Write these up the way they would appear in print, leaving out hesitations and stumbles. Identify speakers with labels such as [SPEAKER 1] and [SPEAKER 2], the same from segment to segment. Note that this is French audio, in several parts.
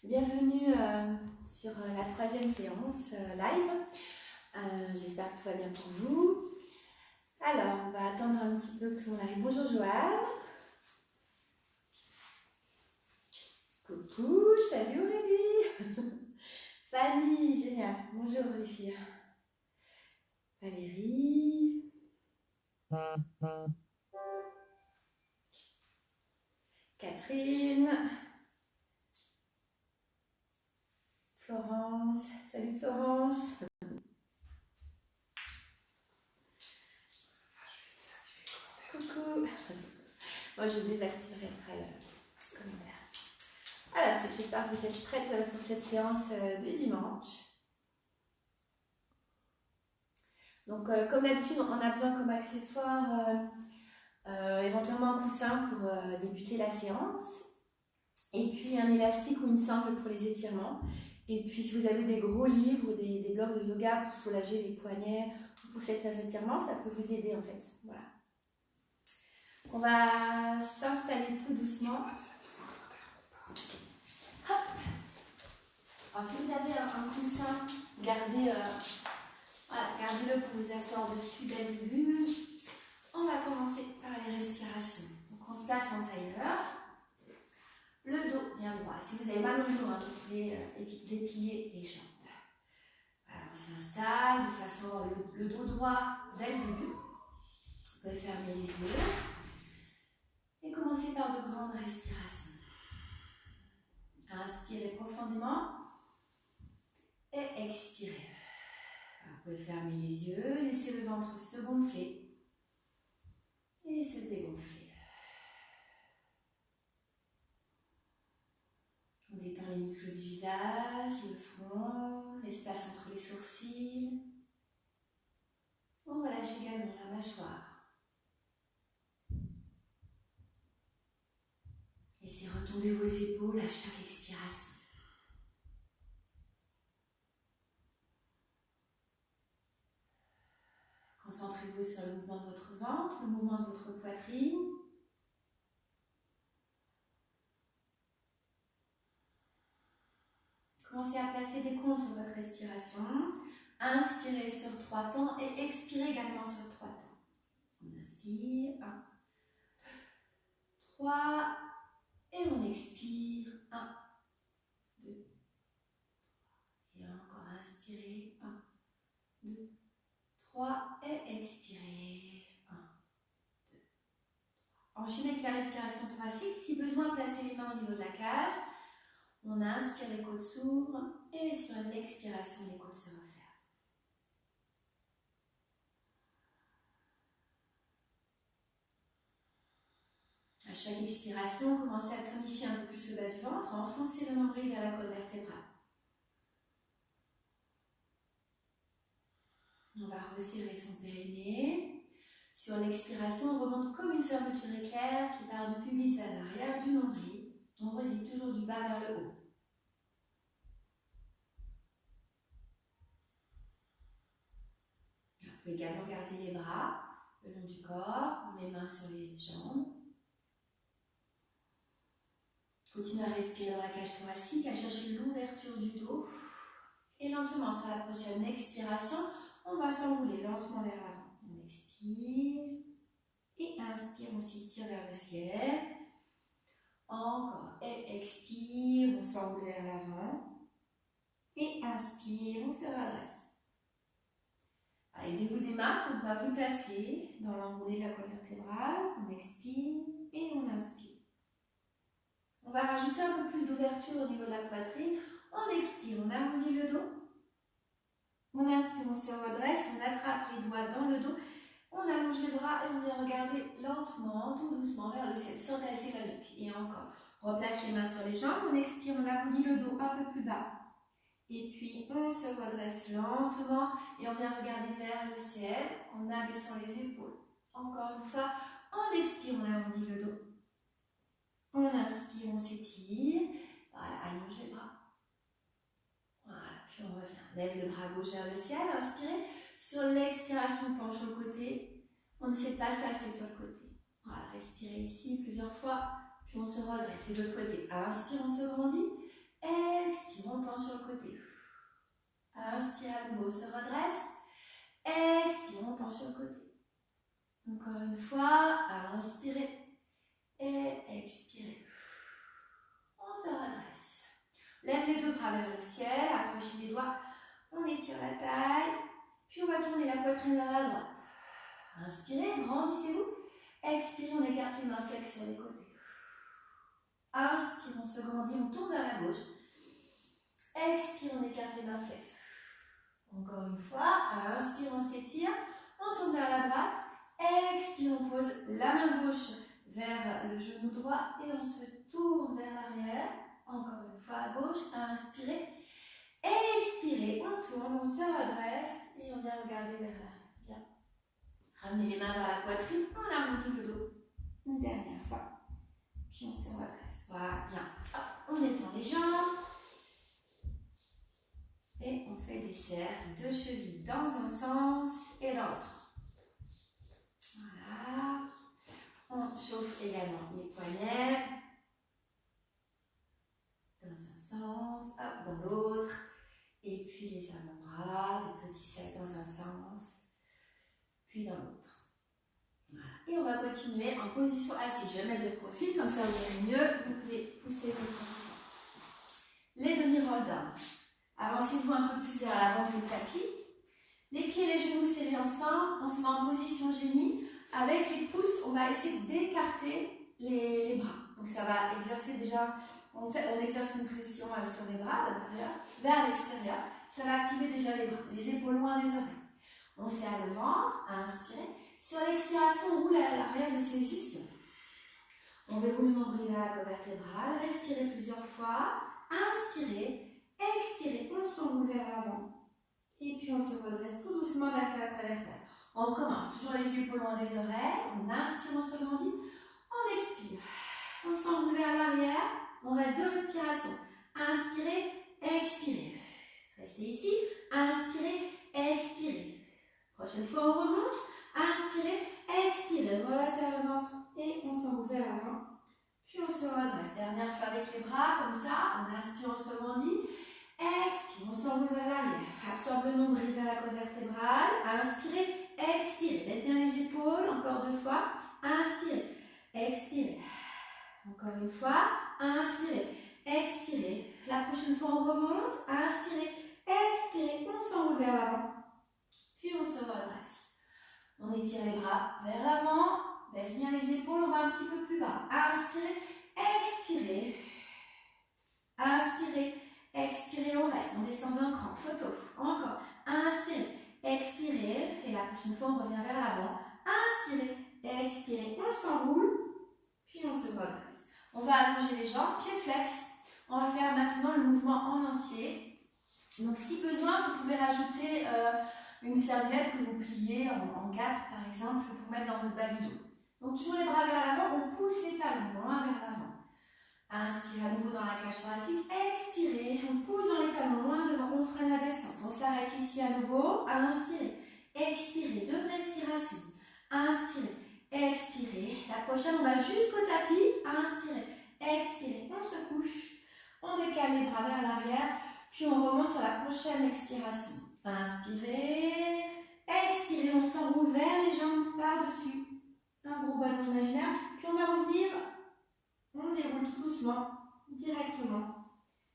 [SPEAKER 1] Bienvenue sur la troisième séance live. J'espère que tout va bien pour vous. Alors, on va attendre un petit peu que tout le monde arrive. Bonjour Joanne. Coucou, salut Aurélie. Fanny, génial. Bonjour les filles. Valérie. Catherine. Florence. Salut Florence. Coucou. Moi, je désactiverai après le commentaire. Alors, j'espère que vous êtes prêtes pour cette séance du dimanche. Donc, comme d'habitude, on a besoin comme accessoire éventuellement un coussin pour débuter la séance. Et puis un élastique ou une sangle pour les étirements. Et puis, si vous avez des gros livres ou des blocs de yoga pour soulager les poignets ou pour certains étirements, ça peut vous aider en fait. Voilà. On va s'installer tout doucement. Hop. Alors, si vous avez un coussin, gardez-le pour vous asseoir dessus dès le début. On va commencer par les respirations. Donc, on se place en tailleur. Le dos bien droit. Si vous avez mal au genou, vous pouvez déplier les jambes. Voilà, on s'installe de façon à avoir le dos droit dès le début. Vous pouvez fermer les yeux. Et commencer par de grandes respirations. Inspirez profondément. Et expirez. Alors, vous pouvez fermer les yeux. Laissez le ventre se gonfler. Et se dégonfler. On détend les muscles du visage, le front, l'espace entre les sourcils. On relâche également la mâchoire. Laissez retomber vos épaules à chaque expiration. Concentrez-vous sur le mouvement de votre ventre, le mouvement de votre poitrine. Commencez à placer des comptes sur votre respiration. Inspirez sur 3 temps et expirez également sur 3 temps. On inspire, 1, 3, et on expire, 1, 2, 3. Et encore inspirez, 1, 2, 3, et expirez, 1, 2, 3. Enchaînez avec la respiration thoracique. Si besoin, placez les mains au niveau de la cage. On inspire, les côtes s'ouvrent et sur l'expiration, les côtes se referment. À chaque expiration, commencez à tonifier un peu plus le bas du ventre, enfoncez le nombril vers la colonne vertébrale. On va resserrer son périnée. Sur l'expiration, on remonte comme une fermeture éclair qui part du pubis à l'arrière du nombril. On résiste toujours du bas vers le haut. Vous pouvez également garder les bras le long du corps, les mains sur les jambes. Continuez à respirer dans la cage thoracique, à chercher l'ouverture du dos. Et lentement, sur la prochaine expiration, on va s'enrouler lentement vers l'avant. On expire et inspire, on s'étire vers le ciel. Encore et expire, on s'enroule vers l'avant. Et inspire, on se redresse. Aidez-vous des mains, on va vous tasser dans l'enroulé de la colonne vertébrale. On expire et on inspire. On va rajouter un peu plus d'ouverture au niveau de la poitrine. On expire, on arrondit le dos. On inspire, on se redresse, on attrape les doigts dans le dos. On allonge les bras et on vient regarder lentement, tout doucement vers le ciel, sans casser la nuque. Et encore, on replace les mains sur les jambes. On expire, on arrondit le dos un peu plus bas. Et puis, on se redresse lentement et on vient regarder vers le ciel en abaissant les épaules. Encore une fois, on expire, on arrondit le dos. On inspire, on s'étire. Voilà, allonge les bras. Voilà, puis on revient. Lève le bras gauche vers le ciel, inspirez. Sur l'expiration, on penche sur le côté. On essaie de pas se tasser sur le côté. Voilà, respirez ici plusieurs fois, puis on se redresse. Et de l'autre côté, inspire, on se grandit. inspire à nouveau, on se redresse. Expire, on penche sur le côté. Encore une fois, inspirez et expirez. On se redresse. Lève les deux bras vers le ciel, accrochez les doigts, on étire la taille, puis on va tourner la poitrine vers la droite. Inspirez, grandissez-vous. Expirez, on écarte les mains flex sur les côtés. Inspire, on se grandit, on tourne vers la gauche. Expire, on écarte les mains flex. Encore une fois, inspire, on s'étire, on tourne vers la droite. Expire, on pose la main gauche vers le genou droit et on se tourne vers l'arrière. Encore une fois à gauche, inspirez. Expirez, on tourne, on se redresse et on vient regarder vers l'arrière. Bien. Ramenez les mains vers la poitrine, on arrondit le dos. Une dernière fois. Puis on se redresse. Voilà, bien. Hop, on étend les jambes. Et on fait des cercles de chevilles dans un sens et dans l'autre. Voilà. On chauffe également les poignets. Dans un sens, hop, dans l'autre. Et puis les avant-bras, des petits cercles dans un sens. Puis dans l'autre. Voilà. Et on va continuer en position assise. Je vais mettre de profil, comme ça vous verrez mieux. Vous pouvez pousser votre coussin. Les demi-roll down. Avancez-vous un peu plus vers l'avant que le tapis. Les pieds et les genoux serrés ensemble. On se met en position génie. Avec les pouces, on va essayer d'écarter les bras. Donc ça va exercer déjà, on exerce une pression sur les bras, à l'intérieur, vers l'extérieur. Ça va activer déjà les bras, les épaules loin des oreilles. On serre le ventre, inspirez. Sur l'expiration, on roule à l'arrière de ses ischions. On verrouille le nombril vers la colonne vertébrale. Respirez plusieurs fois. Inspirez, expirez, on s'enroule vers l'avant. Et puis on se redresse tout doucement vers la vertébrale. On recommence, toujours les épaules loin des oreilles. On inspire, on se grandit. On expire. On s'enroule vers l'arrière. On reste deux respirations. Inspirez, expirez. Restez ici. Inspirez, expirez. Prochaine fois, on remonte. Inspirez, expirez. Resserre le ventre et on s'enroule vers l'avant. Puis on se redresse. Dernière fois avec les bras, comme ça. On inspire, on se grandit. Expire, on s'enroule vers l'arrière. Absorbe le nombril vers la colonne vertébrale. Inspirez, expirez. Laisse bien les épaules. Encore deux fois. Inspirez, expirez. Encore une fois. Inspirez, expirez. La prochaine fois, on remonte. Inspirez, expirez. On s'enroule vers l'avant. Puis on se redresse. On étire les bras vers l'avant. Baisse bien les épaules. On va un petit peu plus bas. Inspirez, expirez. Inspirez, expirez. On reste. On descend d'un cran. Photo. Encore. Inspirez, expirez. Et la prochaine fois, on revient vers l'avant. Inspirez, expirez. On s'enroule. Puis on se redresse. On va allonger les jambes, pieds flex. On va faire maintenant le mouvement en entier. Donc si besoin, vous pouvez rajouter une serviette que vous pliez en 4 par exemple pour mettre dans votre bas du dos. Donc toujours les bras vers l'avant, on pousse les talons loin vers l'avant. Inspirez à nouveau dans la cage thoracique, expirez, on pousse dans les talons loin devant, on freine la descente. On s'arrête ici à nouveau, inspirez, expirez, deux respirations. Inspirez, expirez. La prochaine, on va jusqu'au tapis. Inspirez, expirez. On se couche. On décale les bras vers l'arrière. Puis on remonte sur la prochaine expiration. Inspirez, expirez. On s'enroule vers les jambes par-dessus. Un gros ballon imaginaire. Puis on va revenir. On déroule tout doucement, directement.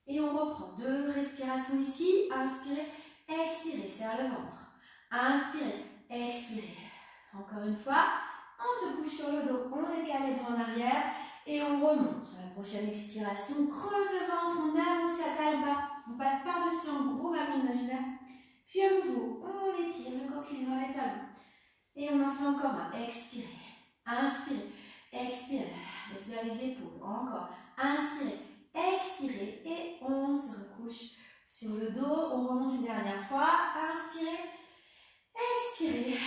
[SPEAKER 1] Et on reprend deux respirations ici. Inspirez, expirez. Serre le ventre. Inspirez, expirez. Encore une fois, on se couche sur le dos, on décale les bras en arrière et on remonte. Sur la prochaine expiration, on creuse le ventre, on allonge sa taille, on passe par-dessus un gros ballon imaginaire. Puis à nouveau, on étire le coccyx dans les talons. Et on en fait encore un. Expirez, inspirez, expirez. Laisse bien les épaules. Encore. Inspirez, expirez et on se recouche sur le dos. On remonte une dernière fois. Inspirez, expirez.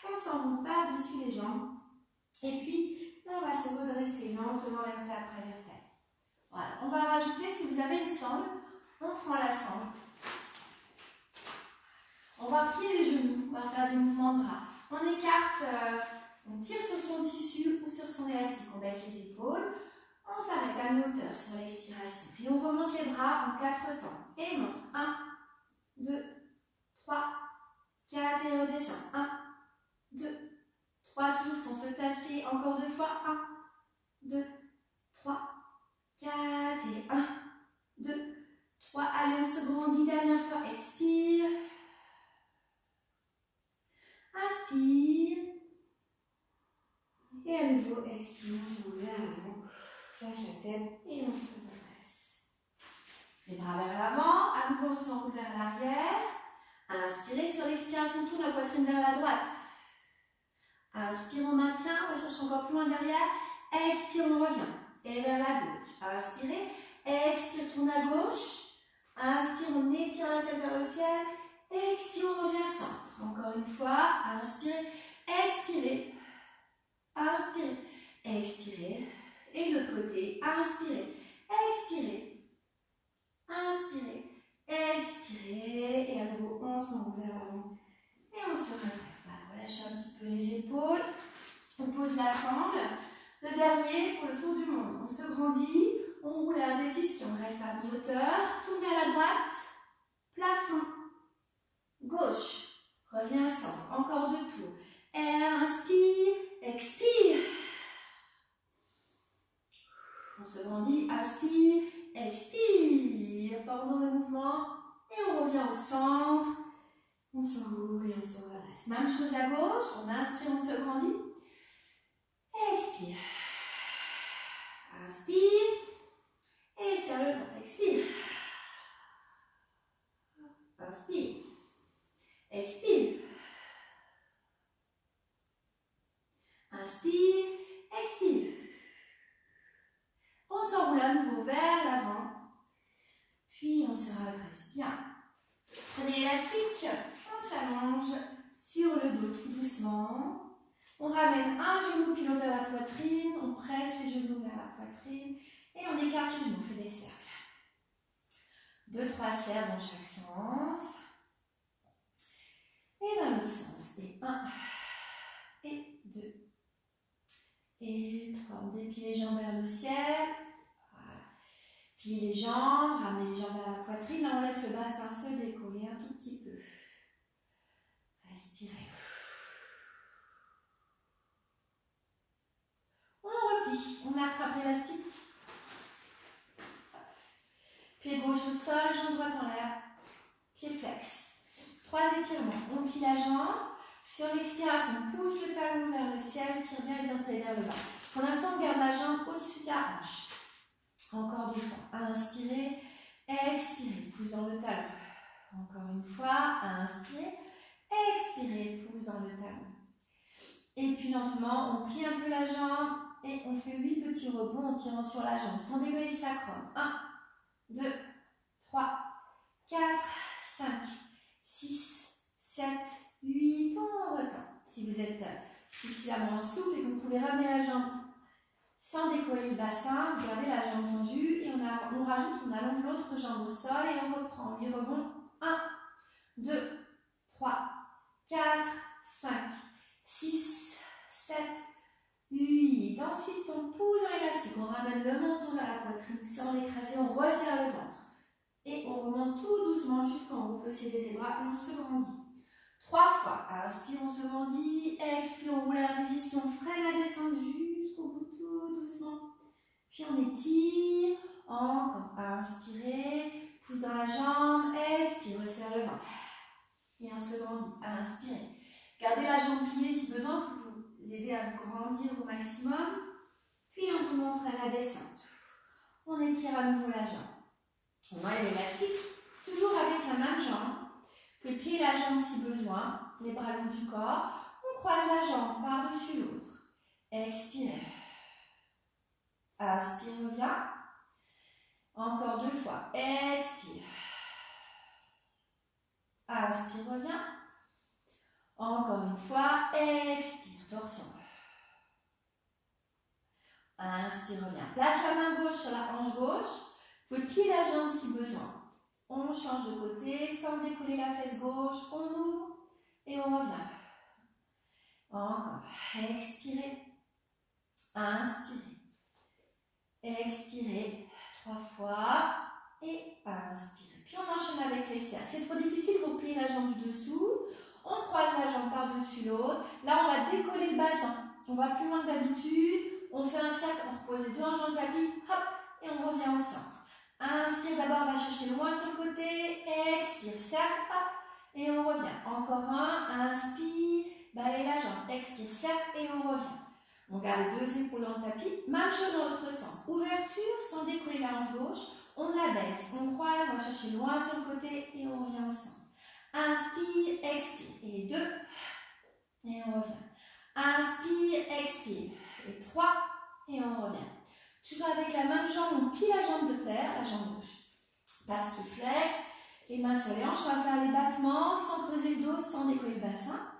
[SPEAKER 1] On s'enroule par-dessus les jambes. Et puis, on va se redresser lentement vertèbre après vertèbre. Voilà. On va rajouter, si vous avez une sangle, on prend la sangle. On va plier les genoux. On va faire des mouvements de bras. On écarte, on tire sur son tissu ou sur son élastique. On baisse les épaules. On s'arrête à mi-hauteur sur l'expiration. Et on remonte les bras en 4 temps. Et monte. 1, 2, 3, 4 et redescend. 1, 2, 3, toujours sans se tasser. Encore 2 fois. 1, 2, 3, 4 et 1, 2, 3. Allez, on se grandit. Dernière fois. Expire. Inspire. Et à nouveau, expire. On se ouvre vers l'avant. Lâche la tête et on se redresse. Les bras vers l'avant. À nouveau, on s'enroule vers l'arrière. Inspirez. Sur l'expiration, tourne la poitrine vers la droite. Inspire, on maintient. On cherche encore plus loin derrière. Expire, on revient. Et vers la gauche. Inspirez. Expire, tourne à gauche. Inspire, on étire la tête vers le ciel. Expire, on revient centre. Encore une fois. Inspirez. Expirez. Inspirez. Expirez. Et de l'autre côté. Inspirez. Expirez. Inspirez. Expirez. Et à nouveau, on s'enroule vers l'avant. Et on se redresse. Voilà, relâchez un petit peu les épaules. On pose la sangle. Le dernier pour le tour du monde. On se grandit. On roule à la ischio. On reste à mi-hauteur. Tourne à la droite. Plafond. Gauche. Reviens centre. Encore 2 tours. Air, inspire. Expire. On se grandit. Inspire. Expire. Pendant le mouvement. Et on revient au centre. On s'enroule et on se redresse. Même chose à gauche. On inspire, on se grandit. Expire. Inspire. Et serre le ventre. Expire. Inspire. Expire. Inspire. Expire. On s'enroule à nouveau vers l'avant. Puis on se redresse bien. Prenez l'élastique. On s'allonge sur le dos tout doucement. On ramène un genou pilote à la poitrine. On presse les genoux vers la poitrine. Et on écarte les genoux. On fait des cercles. 2-3 cercles dans chaque sens. Et dans l'autre sens. Et 1. Et 2. Et 3. On déplie les jambes vers le ciel. Voilà. Plie les jambes. Ramenez les jambes vers la poitrine. Là, on laisse le bassin se décoller un tout petit peu. Respirez. On replie. On attrape l'élastique. Pied gauche au sol, jambe droite en l'air. Pied flex. 3 étirements. On plie la jambe. Sur l'expiration, pousse le talon vers le ciel. Tire bien les orteils vers le bas. Pour l'instant, on garde la jambe au-dessus de la hanche. Encore 2 fois. Inspirez. Expirez. Pousse dans le talon. Encore une fois. Inspirez. Expirez. Pousse dans le talon. Et puis lentement, on plie un peu la jambe. Et on fait 8 petits rebonds en tirant sur la jambe. Sans décoller le sacrum. 1, 2, 3, 4, 5, 6, 7, 8. On retend. Si vous êtes suffisamment souple et que vous pouvez ramener la jambe sans décoller le bassin, vous gardez la jambe tendue et on rajoute, on allonge l'autre jambe au sol et on reprend. 8 rebonds. 1, 2, 3, 4, 5, 6, 7, 8. Ensuite, on pousse dans l'élastique. On ramène le menton vers la poitrine sans l'écraser. On resserre le ventre. Et on remonte tout doucement jusqu'en haut. On peut s'aider des bras et on se grandit. 3 fois. Inspire, on se grandit. Expire, on roule à la résistance. On freine la descente jusqu'au bout tout doucement. Puis on étire. Encore. Inspirez. Pousse dans la jambe. Expire, resserre le ventre. Et on se grandit. Inspirez. Gardez la jambe pliée si besoin pour vous aider à vous grandir au maximum. Puis lentement, on freine la descente. On étire à nouveau la jambe. On enlève l'élastique, toujours avec la même jambe. Vous pouvez plier la jambe si besoin, les bras longs du corps. On croise la jambe par-dessus l'autre. Expirez. Inspire, reviens. Encore 2 fois. Expire. Inspire, reviens. Encore une fois. Expire, torsion. Inspire, reviens. Place la main gauche sur la hanche gauche. Vous pouvez plier la jambe si besoin. On change de côté sans décoller la fesse gauche. On ouvre et on revient. Encore. Expirez. Inspirez. Expirez. 3 fois. Et inspirez. Puis on enchaîne avec avec les cercles. C'est trop difficile, vous pliez la jambe du dessous. On croise la jambe par-dessus l'autre. Là, on va décoller le bassin. On va plus loin que d'habitude. On fait un cercle, on repose les deux hanches dans le tapis. Hop, et on revient au centre. Inspire d'abord, on va chercher loin sur le côté. Expire, cercle, hop, et on revient. Encore un, inspire, balaye la jambe. Expire, cercle, et on revient. On garde les deux épaules dans le tapis. Même chose dans l'autre sens. Ouverture, sans décoller la hanche gauche. On abaisse, on croise, on va chercher loin sur le côté, et on revient au centre. Inspire, expire. Et 2. Et on revient. Inspire, expire. Et 3. Et on revient. Toujours avec la même jambe, on plie la jambe de terre, la jambe gauche. Passe qui flex. Les mains sur les hanches. On va faire les battements sans creuser le dos, sans décoller le bassin.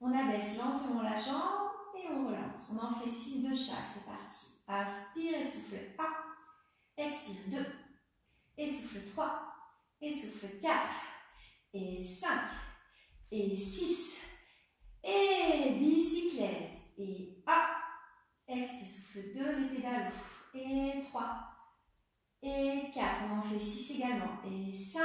[SPEAKER 1] On abaisse lentement la jambe et on relance. On en fait 6 de chaque. C'est parti. Inspire et souffle 1. Expire 2. Et souffle 3. Et souffle 4. Et 5, et 6, et bicyclette, et 1, expire, souffle 2, les pédales, et 3, et 4, on en fait 6 également, et 5,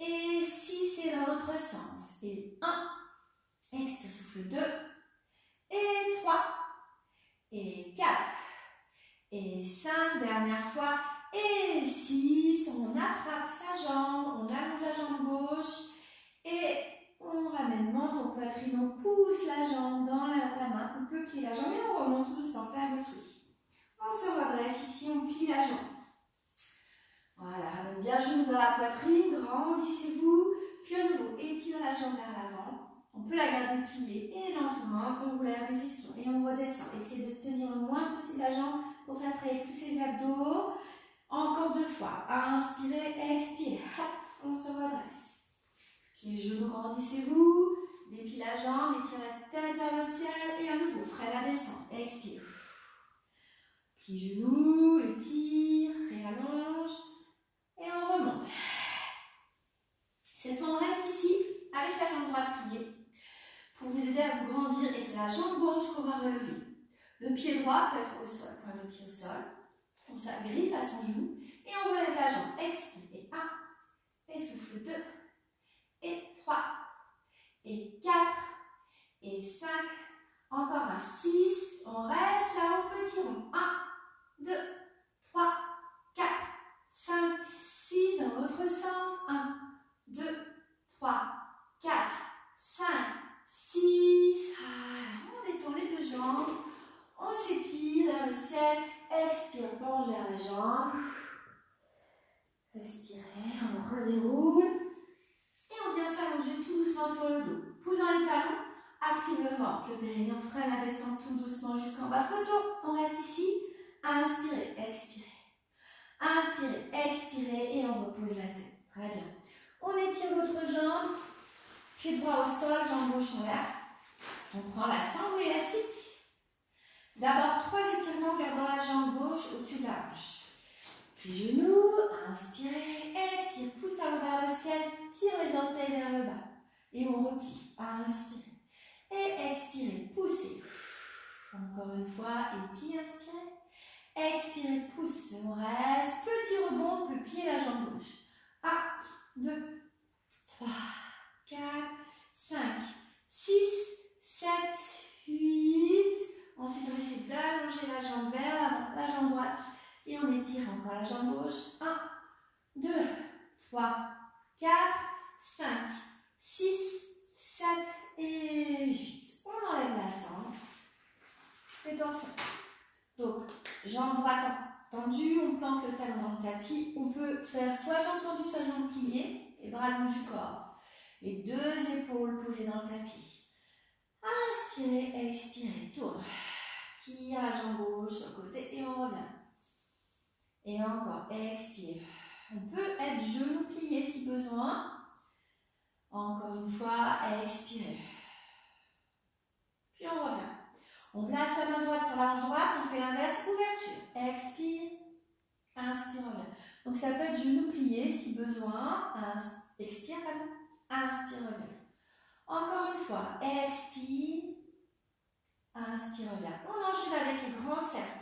[SPEAKER 1] et 6, et dans l'autre sens, et 1, expire, souffle 2, et 3, et 4, et 5, dernière fois, et 6, on attrape sa jambe, on allonge la jambe gauche et on ramène menton, poitrine, on pousse la jambe dans la main, on peut plier la jambe et on remonte tout doucement, plein de souris. On se redresse ici, on plie la jambe. Voilà, ramène bien le genou vers la poitrine, grandissez-vous, puis à nouveau, étire la jambe vers l'avant. On peut la garder pliée et lentement, on roule la résistance et on redescend. Essayez de tenir le moins possible la jambe pour faire travailler plus les abdos. Encore 2 fois. Inspirez, expirez. Hop, on se redresse. Puis les genoux, grandissez-vous. Dépliez la jambe, étirez la tête vers le ciel. Et à nouveau, freine la descente. Expire. Plie genoux, étire, réallonge. Et on remonte. Cette fois, on reste ici avec la jambe droite pliée pour vous aider à vous grandir. Et c'est la jambe gauche qu'on va relever. Le pied droit peut être au sol, point de pied au sol. On s'agrippe à son genou et on relève la jambe. Expire. Et 1. Et souffle 2. Et 3. Et 4. Et 5. Encore un 6. On reste là, on petit rond. 1, 2, 3, 4, 5, 6. Dans l'autre sens. 1, 2, 3, 4, 5, 6. On détend les deux jambes. On s'étire vers le ciel. Expire, plonge vers les jambes. Respirez, on redéroule. Et on vient s'allonger tout doucement sur le dos. Pouce dans les talons, active le ventre, le périnée, on freine la descente tout doucement jusqu'en bas. Photo, on reste ici. Inspirez, expirez. Inspirez, expirez et on repose la tête. Très bien. On étire votre jambe. Pied droit au sol, jambe gauche en l'air. On prend la sangle élastique. D'abord, 3 étirements, gardant la jambe gauche au-dessus de la hanche. Puis genoux, inspirez, expire, pousse talon vers le ciel, tire les orteils vers le bas. Et on replie, inspirez. Et expirez, poussez. Encore une fois, et puis inspirez. Expirez, pousse, on reste. Petit rebond, on peut plier la jambe gauche. 1, 2, 3, 4, 5, 6, 7, 8. Ensuite, on essaie d'allonger la jambe vers l'avant, la jambe droite. Et on étire encore la jambe gauche. 1, 2, 3, 4, 5, 6, 7 et 8. On enlève la sangle. Et torsion. Donc, jambe droite tendue, on plante le talon dans le tapis. On peut faire soit jambe tendue, soit jambe pliée. Et bras longs du corps. Les deux épaules posées dans le tapis. Inspirez, expirez, tourne. Tire la jambe gauche sur le côté et on revient. Et encore, expire. On peut être genou plié si besoin. Encore une fois, expirez. Puis on revient. On place la main droite sur la hanche droite, on fait l'inverse, ouverture. Expire, inspire, revient. Donc ça peut être genou plié si besoin. Expire, inspire, revient. Encore une fois, expire, inspire, revient. On enchaîne avec les grands cercles.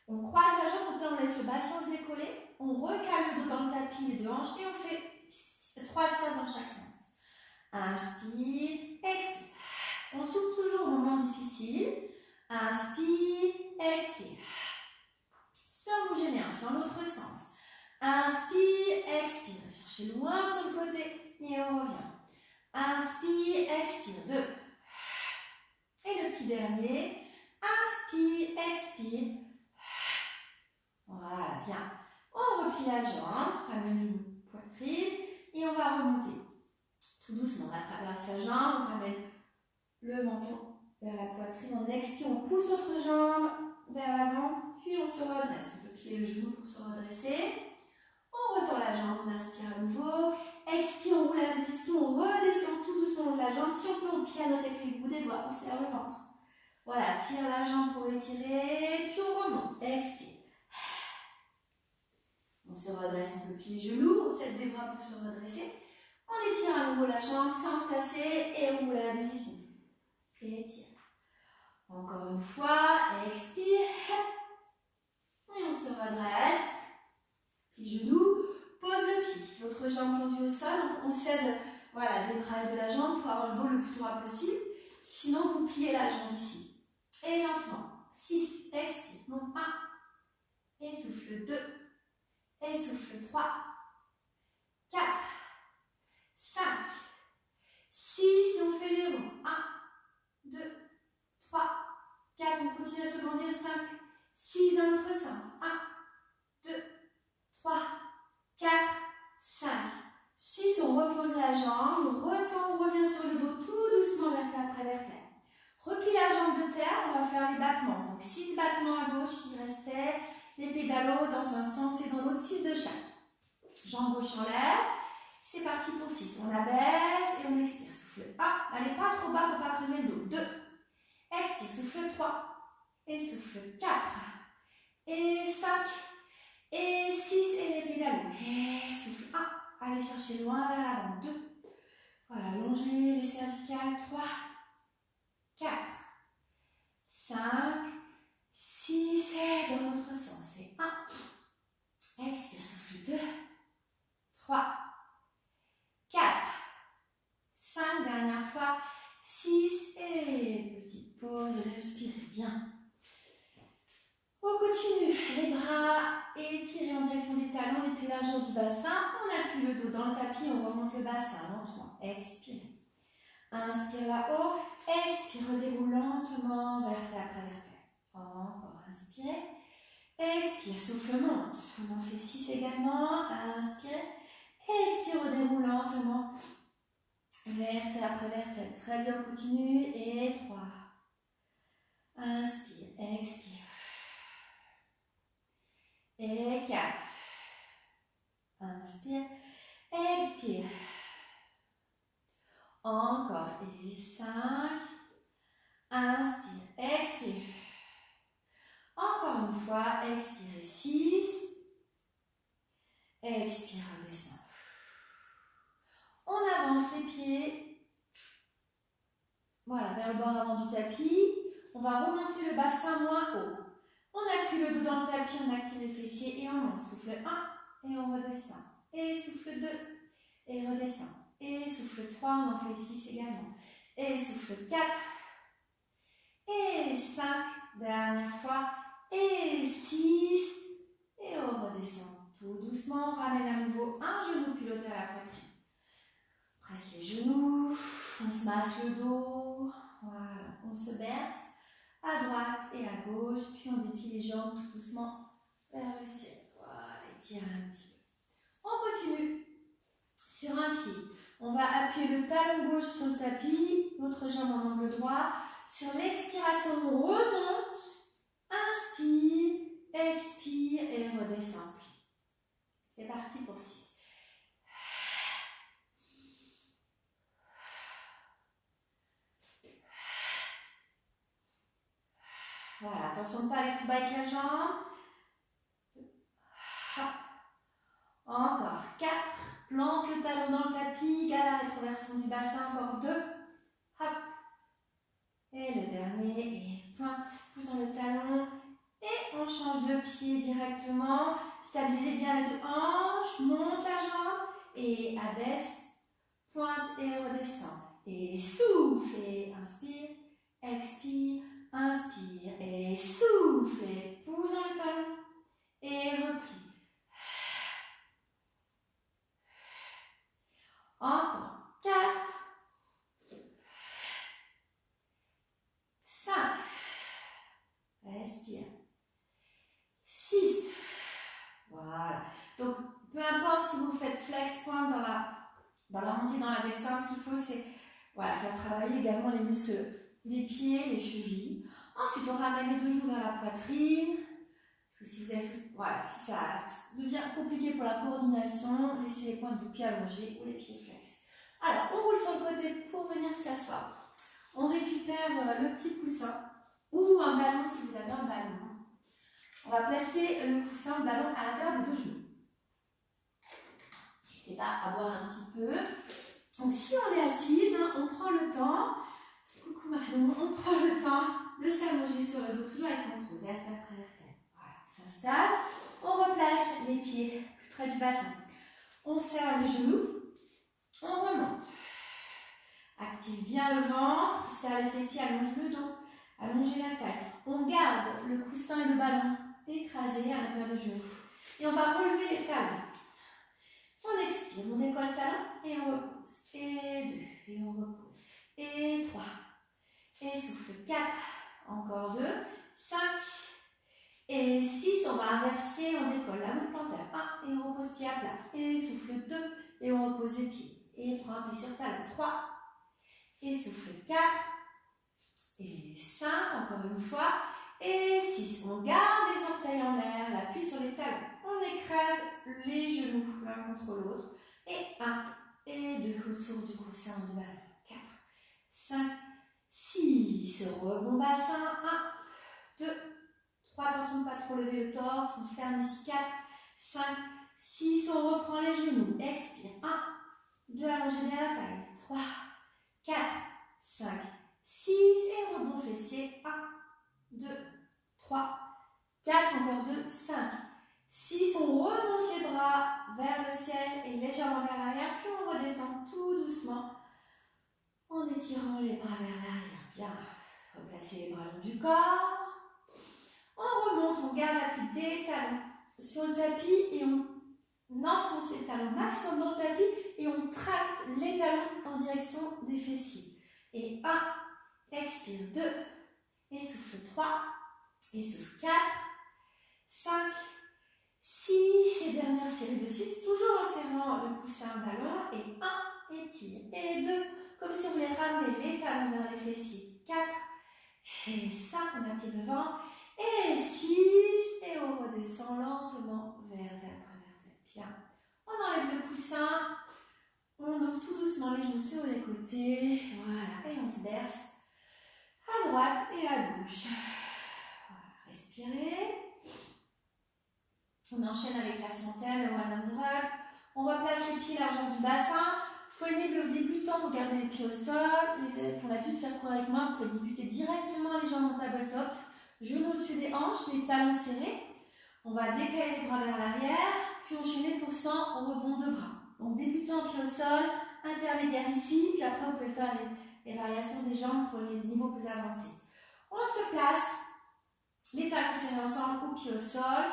[SPEAKER 1] On croise la jambe, donc là on laisse le bassin se décoller. On recale le dos dans le tapis, les deux hanches, et on fait 3 dans chaque sens. Inspire, expire. On souffle toujours au moment difficile. Inspire, expire. Sans bouger les hanches, dans l'autre sens. Inspire, expire. Cherchez loin sur le côté et on revient. Inspire, expire. 2. Et le petit dernier. Inspire, expire. Voilà, bien. On replie la jambe, ramène le genou, poitrine et on va remonter. Tout doucement, à travers sa jambe, on ramène le menton vers la poitrine. On expire, on pousse notre jambe vers l'avant, puis on se redresse. On peut plier le genou pour se redresser. On retend la jambe, on inspire à nouveau. Expire, on roule la position, on redescend tout doucement de la jambe. Si on peut, on pianote avec les bouts des doigts, on serre le ventre. Voilà, tire la jambe pour étirer, puis on remonte. Expire. On se redresse, on peut plier les genoux, on s'aide des bras pour se redresser. On étire à nouveau la jambe sans se casser et on roule à la position. Étire. Encore une fois, expire. Et on se redresse. Plie genoux, pose le pied. L'autre jambe tendue au sol. On s'aide voilà, des bras et de la jambe pour avoir le dos le plus droit possible. Sinon, vous pliez la jambe ici. Et lentement. 6, expire. Monte 1. Et souffle 2. Et souffle 3. 4. 5. 6. Et on fait les ronds. 1, 2, 3, 4. On continue à se grandir. 5, 6 dans l'autre sens. 1, 2, 3, 4, 5, 6. On repose la jambe. On retend, on revient sur le dos tout doucement vertèbre après vertèbre. Replie la jambe de terre. On va faire les battements. Donc 6 battements à gauche. Il restait les pédalos dans un sens et dans l'autre. 6 de chaque. Jambe gauche en l'air. C'est parti pour 6. On abaisse et on expire. Souffle 1. N'allez pas trop bas pour ne pas creuser le dos. 2. Expire. Souffle 3. Et souffle 4. Et 5. Et 6. Et les pédalos. Et souffle 1. Allez chercher loin vers l'avant. 2. Voilà. Allongez les cervicales. 3. 4. 5. 6. Et dans l'autre sens. Et 1. Expire. Souffle 2. 3, 4, 5, dernière fois, 6, et petite pause, respirez bien. On continue, les bras étirés en direction des talons, les pieds largeur du bassin, on appuie le dos dans le tapis, on remonte le bassin lentement, expirez. Inspire là-haut, expire, redéroule lentement, vertèbre après vertèbre. Encore, inspirez. Expire, souffle monte, on en fait 6 également, inspirez. Expire, redéroule lentement, vertèbre après vertèbre. Très bien, on continue. Et 3. Inspire, expire. Et 4. Inspire, expire. Encore. Et 5. Inspire, expire. Encore une fois, expire. 6. Expire, redescend. On avance les pieds, voilà, vers le bord avant du tapis. On va remonter le bassin moins haut. On appuie le dos dans le tapis, on active les fessiers et on monte. Souffle 1 et on redescend. Et souffle 2 et redescend. Et souffle 3, on en fait 6 également. Et souffle 4 et 5, dernière fois. Et 6 et on redescend. Tout doucement, on ramène à nouveau un genou piloté à la poitrine. Presse les genoux, on se masse le dos, voilà, on se berce à droite et à gauche, puis on déplie les jambes tout doucement vers le ciel. Voilà, étire un petit peu. On continue sur un pied. On va appuyer le talon gauche sur le tapis, l'autre jambe en angle droit. Sur l'expiration, on remonte, inspire, expire et redescend. C'est parti pour 6. Voilà, attention de ne pas aller trop bas avec la jambe. Encore 4. Plante le talon dans le tapis, garde la rétroversion du bassin. Encore 2. Hop. Et le dernier, et pointe, pousse dans le talon. Et on change de pied directement. Stabilisez bien les deux hanches, monte la jambe et abaisse pointe et redescend. Et souffle et inspire, expire, inspire et souffle et pousse dans le talon et replie. Encore 4, 5, respire, 6, voilà. Donc, peu importe si vous faites flex, pointe dans la montée, dans la descente, ce qu'il faut, c'est voilà, faire travailler également les muscles des pieds, les chevilles. Ensuite, on ramène les deux genoux vers la poitrine. Parce que si vous avez, voilà, si ça devient compliqué pour la coordination, laissez les pointes du pied allongées ou les pieds flex. Alors, on roule sur le côté pour venir s'asseoir. On récupère le petit coussin ou un ballon si vous avez un ballon. On va placer le coussin, le ballon à l'intérieur des deux genoux. N'hésitez pas à boire un petit peu. Donc, si on est assise, hein, on prend le temps. Coucou Marion, on prend le temps de s'allonger sur le dos, toujours avec contrôle, vertèbre après vertèbre. Voilà, on s'installe. On replace les pieds plus près du bassin. On serre les genoux. On remonte. Active bien le ventre, serre les fessiers, allonge le dos, allongez la taille. On garde le coussin et le ballon écrasés à l'intérieur des genoux. Et on va relever les talons. On expire, on décolle le talon et on repose. Et 2, et on repose. Et 3. Et souffle 4. Encore 2. 5. Et 6. On va inverser, on décolle la moule plantaire. 1. Et on repose pied à plat. Et souffle 2. Et on repose les pieds. Et prends un pied sur talon. 3. Et souffle 4. Et 5. Encore une fois. Et 6. On garde les orteils en l'air, l'appui sur les talons. On écrase les genoux l'un contre l'autre. Et 1. Et 2. Autour du coussin du ballon. 4. 5. 6. Rebond bassin. 1. 2. 3. Attention de ne pas trop lever le torse. On ferme ici. 4. 5. 6. On reprend les genoux. Expire. 1. 2. Allongez bien la taille. 3. 4. 5. 6. Et rebond fessier. 1. 2. 3. 4. Encore 2. 5. 6. On remonte les bras vers le ciel et légèrement vers l'arrière. Puis on redescend tout doucement en étirant les bras vers l'arrière. Bien. Replacez les bras le long du corps. On remonte, on garde l'appui des talons sur le tapis et on enfonce les talons maximum dans le tapis et on tracte les talons en direction des fessiers. Et 1, expire, 2, et souffle 3, et souffle 4, 5, 6, et dernière série de 6, toujours en serrant le coussin ballon, et 1, étire, et 2, comme si on voulait ramener les talons vers les fessiers, 4, et 5, on active le ventre, et 6, et on redescend lentement, vertèbre après vertèbre. Bien. On enlève le coussin, on ouvre tout doucement les genoux sur les côtés, voilà, et on se berce à droite et à gauche. Voilà, respirez. On enchaîne avec la centaine, le one hand drag. On replace les pieds largeur du bassin. Vous pouvez le débutant, vous gardez les pieds au sol. Les élèves qui ont l'habitude de faire courir avec moi, vous pouvez débuter directement les jambes en tabletop. Genoux au-dessus des hanches, les talons serrés. On va décaler les bras vers l'arrière, puis enchaîner pour 100 en rebond de bras. Donc débutant pied au sol, intermédiaire ici, puis après vous pouvez faire les variations des jambes pour les niveaux plus avancés. On se place, les talons serrés ensemble ou pied au sol.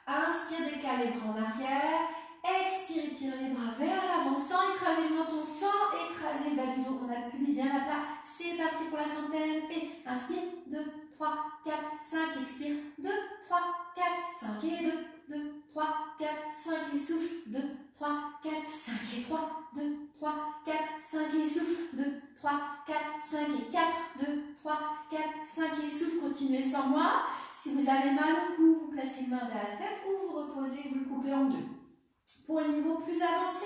[SPEAKER 1] Inspire, décale les bras en arrière. Expire, étire les bras vers l'avant sans écraser le menton, sans écraser le bas du dos. On a le pubis bien à plat. C'est parti pour la centaine. Et inspire, 2, 3, 4, 5. Expire, 2, 3, 4, 5. Et 2, 3, 4, 5. Et souffle, 2, 3, 4, 5. Et 3, 2, 3, 4, 5. Et souffle, 2, 3, 4, 5. Et 4, 2, 3, 4, 5. Et souffle. Continuez sans moi. Si vous avez mal au cou, vous placez une main derrière la tête ou vous reposez, vous le coupez en deux. Pour le niveau plus avancé,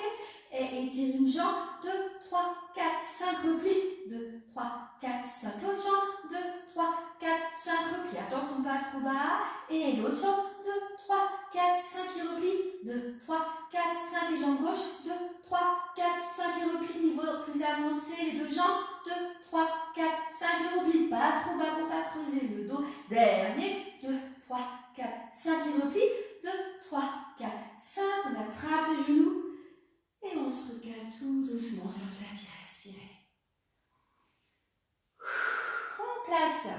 [SPEAKER 1] étirez une jambe, 2, 3, 4, 5, repli, 2, 3, 4, 5, l'autre jambe, 2, 3, 4, 5, repli, attention pas trop bas, et l'autre jambe, 2, 3, 4, 5 et repli, 2, 3, 4, 5 et jambe gauche, 2, 3, 4, 5 et repli, niveau plus avancé, les deux jambes, 2, 3, 4, 5 et repli, pas trop bas pour pas creuser le dos, dernier, 2, 3, 4, 5 et repli, 2, 3, 4, 5, on attrape les genoux et on se recale tout doucement sur le tapis. place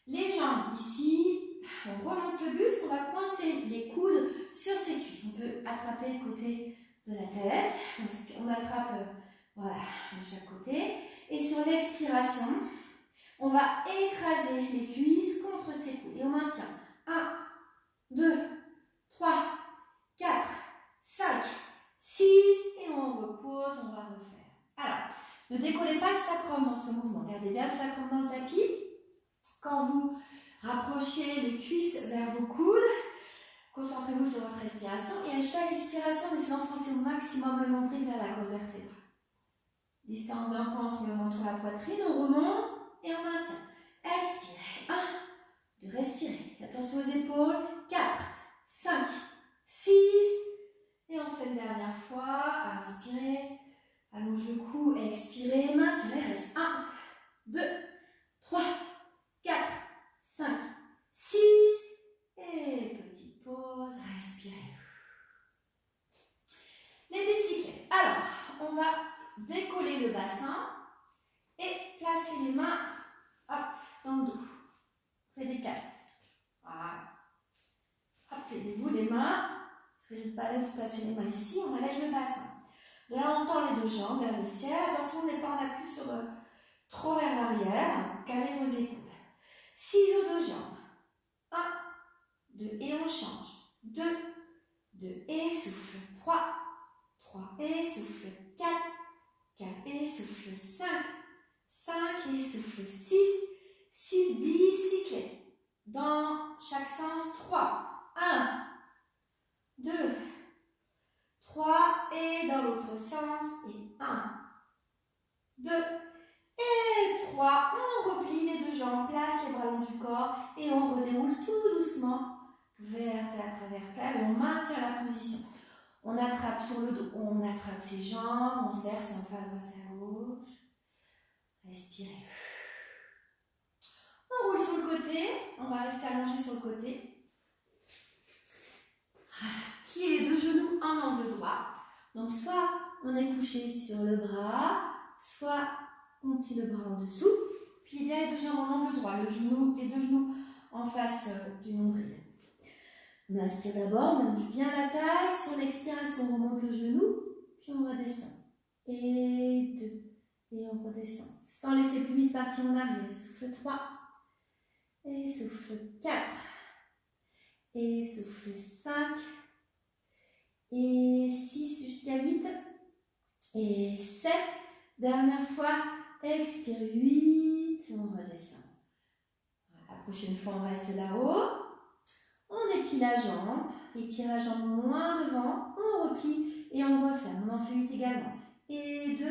[SPEAKER 1] les jambes ici, on remonte le buste, on va coincer les coudes sur ses cuisses. On peut attraper le côté de la tête, on attrape voilà, de chaque côté. Et sur l'expiration, on va écraser les cuisses contre ses coudes. Et on maintient 1, 2, 3, 4, 5, 6 et on repose, on va refaire. Alors, ne décollez pas le sacrum dans ce mouvement. Gardez bien le sacrum dans le tapis. Quand vous rapprochez les cuisses vers vos coudes, concentrez-vous sur votre respiration et à chaque expiration, essayez d'enfoncer au maximum le nombril vers la colonne vertébrale. Distance d'un point entre le menton et la poitrine, on remonte et on maintient. Expirez. 1, 2, respirez. Attention aux épaules. 4, 5, 6. Et on fait une dernière fois. Inspirez. Allonge le cou. Expirez. Maintenez. Reste. 1, 2, 3, 4, 5, 6. Et petite pause. Respirez. Les bicyclettes. Alors, on va décoller le bassin et placer les mains hop, dans le dos. On fait des câlins. Voilà. Hop, aidez-vous les mains. Parce que vous n'êtes pas à l'aise de placer les mains ici, on allège le bassin. De là, on tend les deux jambes vers le ciel. Attention, on n'est pas en appui sur trop vers l'arrière. Calmez vos épaules. Ciseaux de jambes. 1, 2 et on change. 2, 2 et souffle. 3, 3 et souffle. 4, 4 et souffle. 5, 5 et souffle. 6, 6 bicyclettes. Dans chaque sens, 3. 1, 2, 3 et dans l'autre sens. Et 1, 2 et 3. On replie les deux jambes, place les bras long du corps et on redéroule tout doucement. Vertèbre après vertèbre et on maintient la position. On attrape sur le dos, on attrape ses jambes, on se verse un peu à droite et à gauche. Respirez. On roule sur le côté, on va rester allongé sur le côté. Pliez les deux genoux en angle droit. Donc soit on est couché sur le bras, soit on plie le bras en dessous. Pliez bien les deux jambes en angle droit, les deux genoux en face du nombril. On inspire d'abord, on allonge bien la taille. Sur l'expiration, on remonte le genou, puis on redescend. Et 2. Et on redescend. Sans laisser le pubis partir en arrière. Souffle 3. Et souffle 4. Et souffle 5. Et 6 jusqu'à 8. Et 7. Dernière fois, expire 8. On redescend. La prochaine fois, on reste là-haut. On éplie la jambe, étire la jambe moins devant, on replie et on referme. On en fait 8 également. Et 2,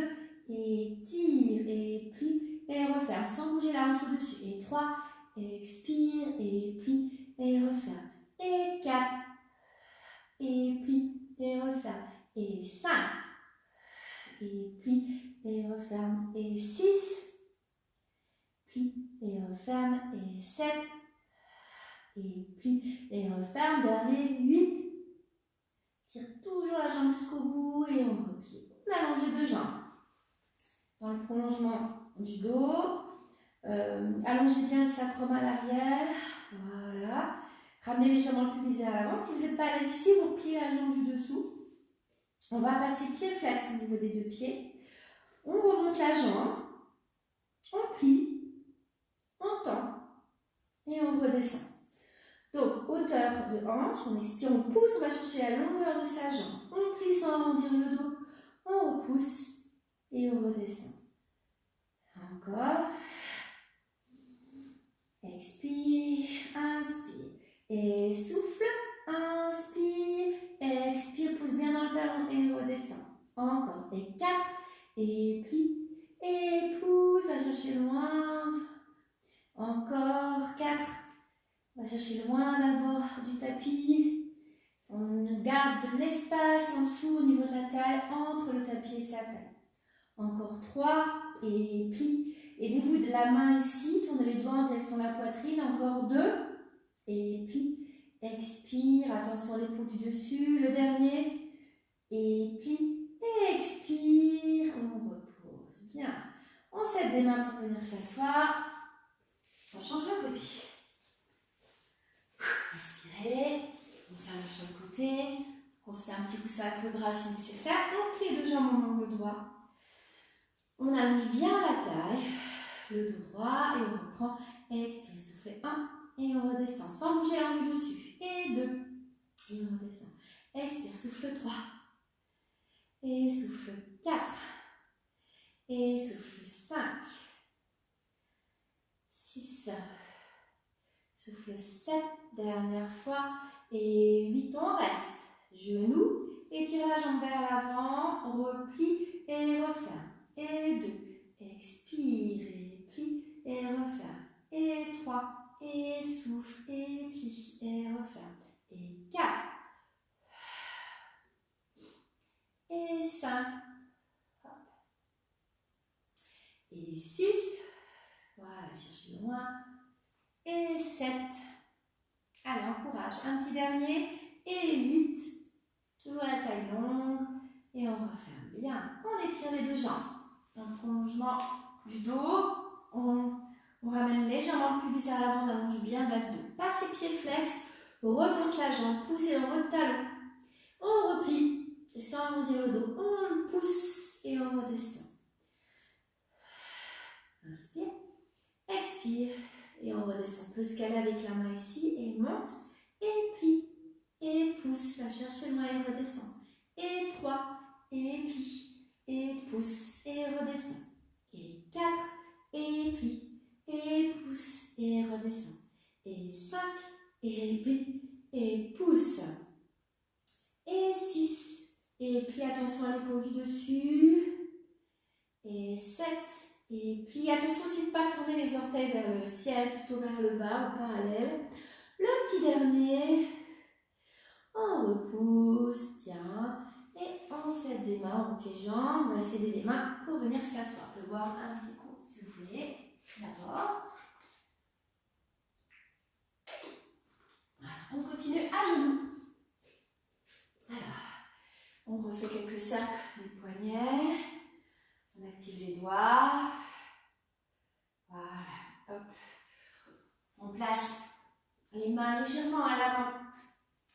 [SPEAKER 1] et tire, et plie, et referme, sans bouger la hanche au-dessus. Et 3, expire, et plie, et referme. Et 4, et plie, et referme. Et 5, et plie, et referme. Et 6, plie, et referme. Et 7, et plie et referme, dernier 8. Tire toujours la jambe jusqu'au bout et on replie. On allonge les deux jambes. Dans le prolongement du dos, allongez bien le sacrum à l'arrière. Voilà. Ramenez légèrement le pubis vers l'avant. Si vous n'êtes pas à l'aise ici, vous repliez la jambe du dessous. On va passer pied flex au niveau des deux pieds. On remonte la jambe. On plie. On tend. Et on redescend. Donc, hauteur de hanche, on expire, on pousse, on va chercher la longueur de sa jambe. On plie sans arrondir le dos, on repousse et on redescend. Encore. Expire, inspire et souffle. Inspire, expire, pousse bien dans le talon et redescend. Encore. Et 4, et plie, et pousse, va chercher loin. Encore 4. On va chercher loin d'abord du tapis. On garde de l'espace en dessous au niveau de la taille, entre le tapis et sa taille. Encore 3, et plie. Aidez-vous de la main ici, tournez les doigts en direction de la poitrine. Encore 2, et plie. Expire, attention à l'épaule du dessus. Le dernier, et plie. Expire, on repose. Bien. On s'aide des mains pour venir s'asseoir. On change de côté. Inspirez. On s'allonge sur le côté. On se fait un petit coussin avec le bras si nécessaire. On plie les deux jambes en angle droit. On allonge bien la taille. Le dos droit et on reprend. Expire, soufflez 1 et on redescend. Sans bouger l'ange dessus. Et 2. Et on redescend. Expire, souffle 3. Et souffle 4. Et souffle 5. 6. Souffle 7. Dernière fois. Et 8. On reste. Genoux. Étirez la jambe vers l'avant. Replie et referme. Et 2. Expire et plie et referme. Et 3. Et souffle et plie et referme. Et 4. Et 5. Et 6. Voilà, cherchez loin. Et 7. Allez, encourage. Un petit dernier. Et 8. Toujours la taille longue. Et on referme bien. On étire les deux jambes. Un prolongement du dos. On ramène légèrement le pubis à l'avant. On allonge bien le bas du dos. Passez pied flex. Remonte la jambe. Poussez dans votre talon. On replie. Et sans arrondir le dos. On pousse. Et on redescend. Inspire. Expire. Et on redescend. On peut se caler avec la main ici. Et monte. Et plie. Et pousse. À chercher le main et redescend. Et 3. Et plie. Et pousse. Et redescend. Et 4. Et plie. Et pousse. Et redescend. Et 5. Et plie. Et pousse. Et 6. Et plie. Attention à l'épaule du dessus. Et 7. Et plie. Attention aussi de ne pas tourner les orteils vers le ciel, plutôt vers le bas ou parallèle. Le petit dernier. On repousse bien. Et on s'aide des mains au pied-jambes. On va s'aider des mains pour venir s'asseoir. On peut boire un petit coup si vous voulez. D'abord. Voilà. On continue à genoux. Alors, on refait quelques cercles des poignets. On active les doigts. Voilà. Hop. On place les mains légèrement à l'avant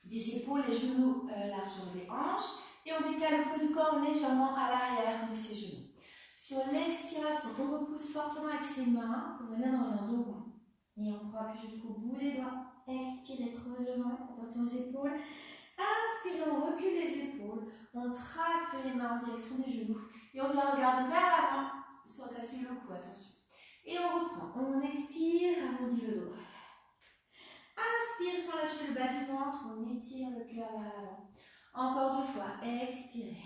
[SPEAKER 1] des épaules, les genoux largeur des hanches. Et on décale le poids du corps légèrement à l'arrière de ses genoux. Sur l'expiration, on repousse fortement avec ses mains pour venir dans un dos rond. Et on prend appui jusqu'au bout des doigts. Expirez, creuse le ventre, attention aux épaules. Inspirez, on recule les épaules. On tracte les mains en direction des genoux. Et on vient regarder vers l'avant sans casser le cou, attention. Et on reprend. On expire, arrondit le dos. Inspire sans lâcher le bas du ventre. On étire le cœur vers l'avant. Encore 2 fois. Expirez.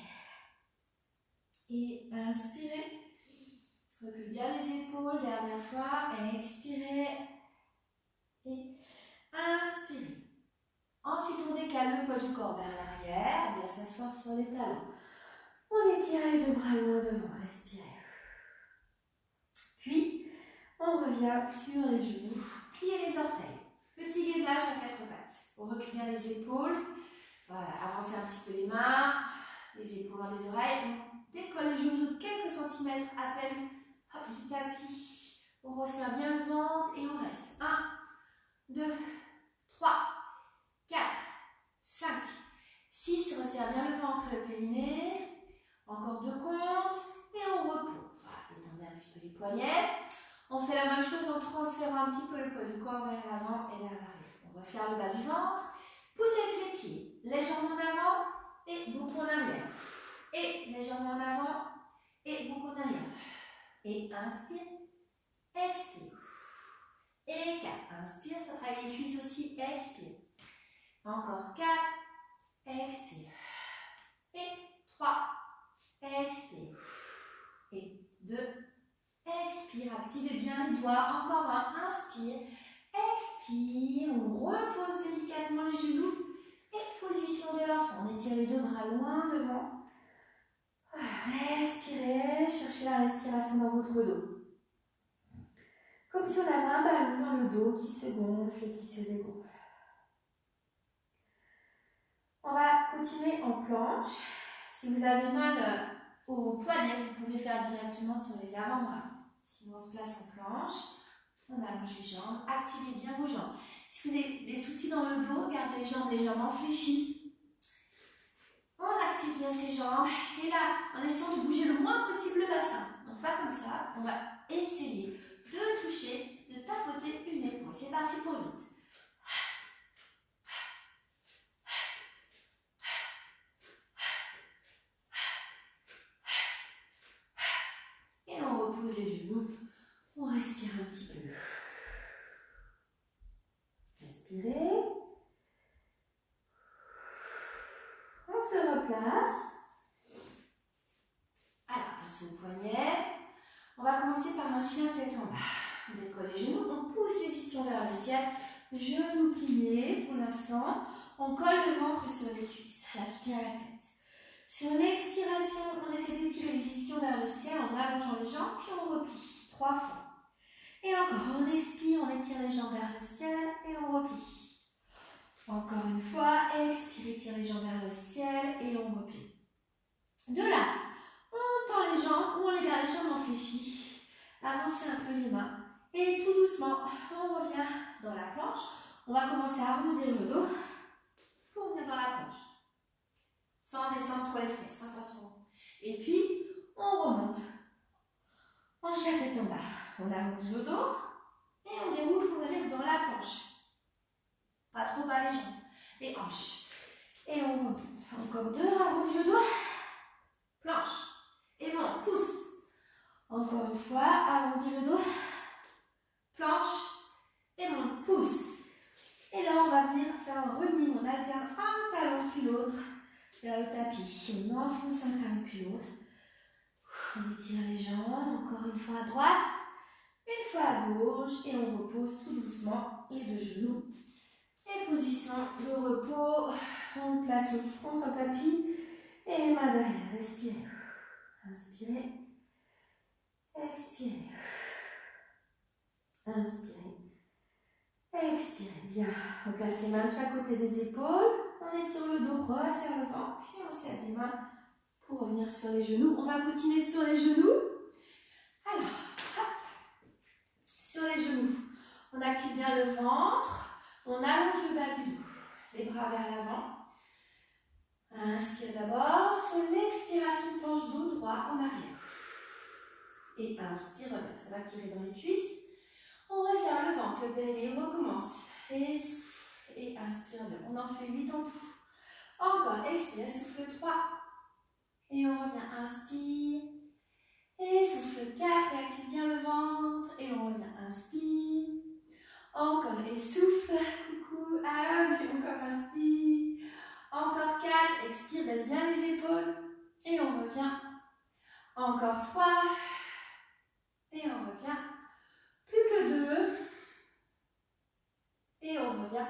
[SPEAKER 1] Et inspirez. Recule bien les épaules. Dernière fois. Expirez. Et inspirez. Ensuite, on décale le poids du corps vers l'arrière. On vient s'asseoir sur les talons. On étire les 2 bras loin devant. Respirez. Puis, on revient sur les genoux. Pliez les orteils. Petit gainage à 4 pattes. On recule bien les épaules. Voilà, avancez un petit peu les mains. Les épaules dans les oreilles. On décolle les genoux de quelques centimètres à peine du tapis. On resserre bien le ventre et on reste. 1, 2, 3, 4, 5, 6. Resserre bien le ventre et le périnée. Encore 2 comptes. Et on repose. Voilà, détendez un petit peu les poignets. On fait la même chose en transférant un petit peu le poids du corps vers l'avant et vers l'arrière. On resserre le bas du ventre. Poussez avec les pieds. Légèrement en avant et beaucoup en arrière. Et légèrement en avant et beaucoup en arrière. Et inspire. Expire. Et 4. Inspire, ça travaille les cuisses aussi. Expire. Encore 4. Expire. Et 3. Expire. Et 2. Expire. Activez bien les doigts. Encore 1. Inspire. Expire. On repose délicatement les genoux. Et position de l'enfant. On étire les 2 bras loin devant. Voilà. Respirez. Cherchez la respiration dans votre dos. Comme si on avait un ballon dans le dos qui se gonfle et qui se dégonfle. On va continuer en planche. Si vous avez mal au poignet, vous pouvez faire directement sur les avant-bras. Sinon, on se place en planche. On allonge les jambes, activez bien vos jambes. Si vous avez des soucis dans le dos, gardez les jambes légèrement fléchies. On active bien ses jambes. Et là, en essayant de bouger le moins possible le bassin. Donc pas comme ça, on va essayer de toucher, de tapoter une épaule. C'est parti pour 8. Et on repose les genoux. On respire un petit peu. Respirez. On se replace. Alors, attention au poignet. On va commencer par un chien tête en bas. On décolle les genoux, on pousse les ischions vers le ciel. Genoux pliés pour l'instant. On colle le ventre sur les cuisses. Lâche bien la tête. Sur l'expiration, on essaie d'étirer les ischions vers le ciel en allongeant les jambes, puis on replie. 3 fois. Et encore, on expire, on étire les jambes vers le ciel et on replie. Encore une fois, expire, étire les jambes vers le ciel et on replie. De là, on tend les jambes ou on les garde les jambes en fléchis. Avancez un peu les mains et tout doucement, on revient dans la planche. On va commencer à arrondir le dos pour venir dans la planche. Sans descendre trop les fesses, attention. Et puis, on remonte. On jette la tête en bas. On arrondit le dos et on déroule pour aller dans la planche. Pas trop bas les jambes. Les hanches. Et on remonte. Encore 2, arrondis le dos. Planche. Et bon, pousse. Encore une fois, arrondis le dos. Planche. Et bon, pousse. Et là, on va venir faire un running. On alterne un talon puis l'autre vers le tapis. On enfonce un talon puis l'autre. On étire les jambes. Encore une fois à droite. Une fois à gauche. Et on repose tout doucement les deux genoux. Et position de repos. On place le front sur le tapis. Et les mains derrière. Respirez. Inspirez. Expirez. Inspirez. Expirez. Bien. On place les mains de chaque côté des épaules. On étire le dos, resserre le ventre. Puis on serre les mains pour revenir sur les genoux. On va continuer sur les genoux. Alors, hop. Sur les genoux. On active bien le ventre. On allonge le bas du dos. Les bras vers l'avant. Inspire d'abord. Sur l'expiration, planche dos droit en arrière. Et inspire, ça va tirer dans les cuisses. On resserre le ventre, le périnée, on recommence. Et souffle, et inspire bien. On en fait 8 en tout. Encore, expire, souffle 3. Et on revient, inspire. Et souffle 4, et active bien le ventre. Et on revient, inspire. Encore, et souffle, coucou, et encore inspire. Encore 4, expire, baisse bien les épaules. Et on revient. Encore 3. Et on revient. Plus que 2. Et on revient.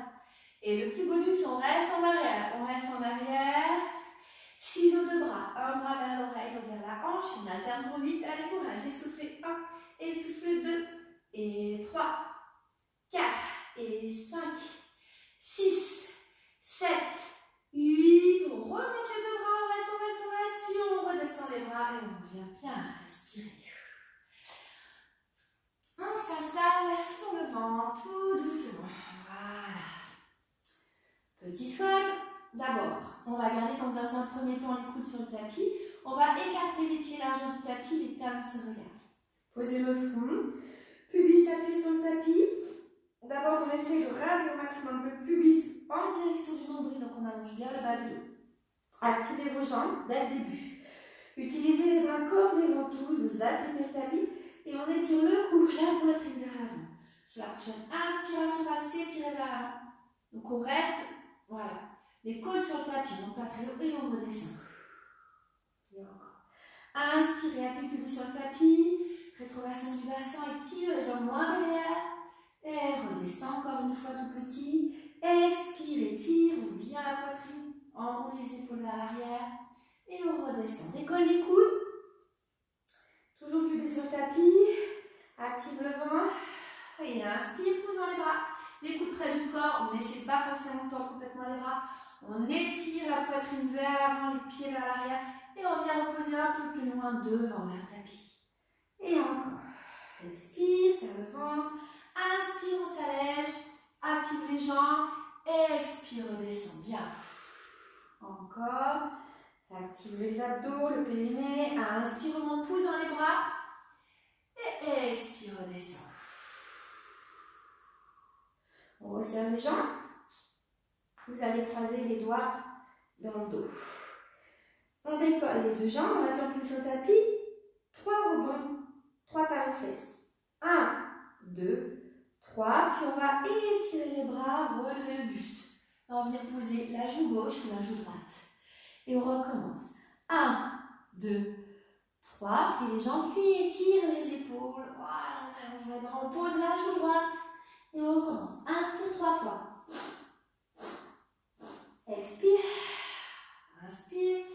[SPEAKER 1] Et le petit bonus, on reste en arrière. On reste en arrière. Ciseaux de bras. Un bras vers l'oreille, on vers la hanche. On alterne pour 8. Allez, courage. Et soufflez 1. Et soufflez 2. Et 3. 4. Et 5. 6. 7. 8. On remonte les deux bras. On reste, on reste, on reste. Puis on redescend les bras. Et on vient bien respirer. On s'installe sur le ventre, tout doucement. Voilà. Petit swag. D'abord, on va garder comme dans un premier temps les coudes sur le tapis. On va écarter les pieds larges du tapis, les talons se regardent. Posez le front. Pubis s'appuie sur le tapis. D'abord, on essaie de ramener au maximum le pubis en direction du nombril, donc on allonge bien le bas du dos. Activez vos jambes dès le début. Utilisez les bras comme des ventouses, vous agrippez le tapis. Et on étire le cou, la poitrine vers l'avant. Sur la prochaine inspiration, on va s'étirer vers l'avant. Donc on reste, voilà, les côtes sur le tapis, donc pas très haut, et on redescend. Et encore. Inspirez, appuyez pubis sur le tapis, rétroversion du bassin, étire les jambes loin derrière. Et redescend encore une fois tout petit. Expire, étire, ouvre bien la poitrine, enroule les épaules vers l'arrière. Et on redescend. Décolle les coudes. Toujours pubis sur le tapis. Active le ventre. Et inspire, pousse dans les bras. Les coudes près du corps. On n'essaie pas forcément de tendre complètement les bras. On étire la poitrine vers l'avant, les pieds vers l'arrière. Et on vient reposer un peu plus loin devant vers le tapis. Et encore. Expire, serre le ventre. Inspire, on s'allège. Active les jambes. Expire, redescend. Bien. Encore. Active les abdos, le périnée. Inspire, on pousse dans les bras. Et expire, redescend. On resserre les jambes. Vous allez croiser les doigts dans le dos. On décolle les deux jambes, on appuie en sur le tapis. 3 rebonds, 3 talons fesses. 1, 2, 3. Puis on va étirer les bras, relever le buste. On va venir poser la joue gauche ou la joue droite. Et on recommence. 1, 2, 3. Puis les jambes, puis étire les épaules. Voilà, on allonge les bras, on pose la joue droite. Et on recommence. Inspire 3 fois. Expire. Inspire.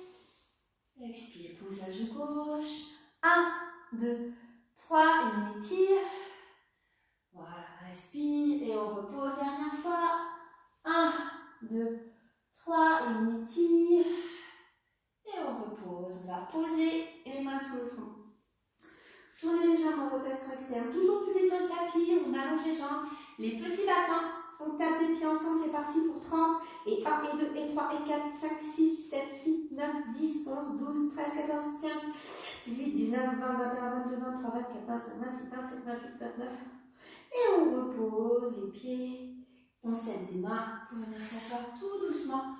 [SPEAKER 1] Expire. Pose la joue gauche. 1, 2, 3. Et on étire. Voilà. Respire. Et on repose. Dernière fois. 1, 2, 3. Et on étire. Et on repose. On va poser les mains sur le front. Tournez les jambes en rotation externe. Toujours plier sur le tapis. On allonge les jambes. Les petits battements. On tape les pieds ensemble. C'est parti pour 30. Et 1, et 2, et 3, et 4, 5, 6, 7, 8, 9, 10, 11, 12, 13, 14, 15, 18, 19, 20, 21, 22, 23, 24, 25, 26, 27, 28, 29. Et on repose les pieds. On serre des mains pour venir s'asseoir tout doucement.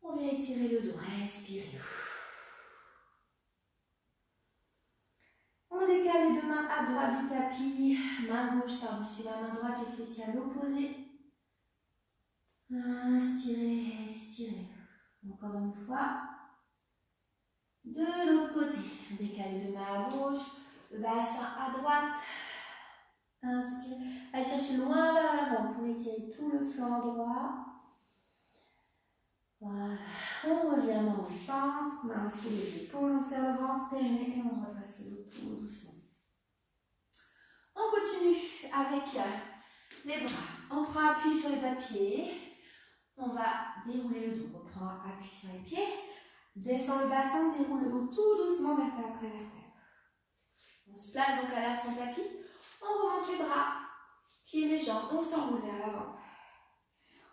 [SPEAKER 1] On vient étirer le dos. Respirez. On décale les deux mains à droite du tapis. Main gauche par-dessus la main droite, les fessiers à l'opposé. Inspirez, expirez. Encore une fois. De l'autre côté. On décale les deux mains à gauche. Le bassin à droite. Inspirez. Allez chercher loin vers l'avant pour étirer tout le flanc droit. Voilà. On revient main au centre. Main sous les épaules. On serre le ventre, périnée et on redresse le dos tout doucement. On continue avec les bras. On prend appui sur les doigts de pied. On va dérouler le dos. On reprend appui sur les pieds. Descend le bassin, déroule le dos tout doucement, vertèbre après vertèbre. On se place donc à l'air sur le tapis. On remonte les bras, pieds les jambes. On s'enroule vers l'avant.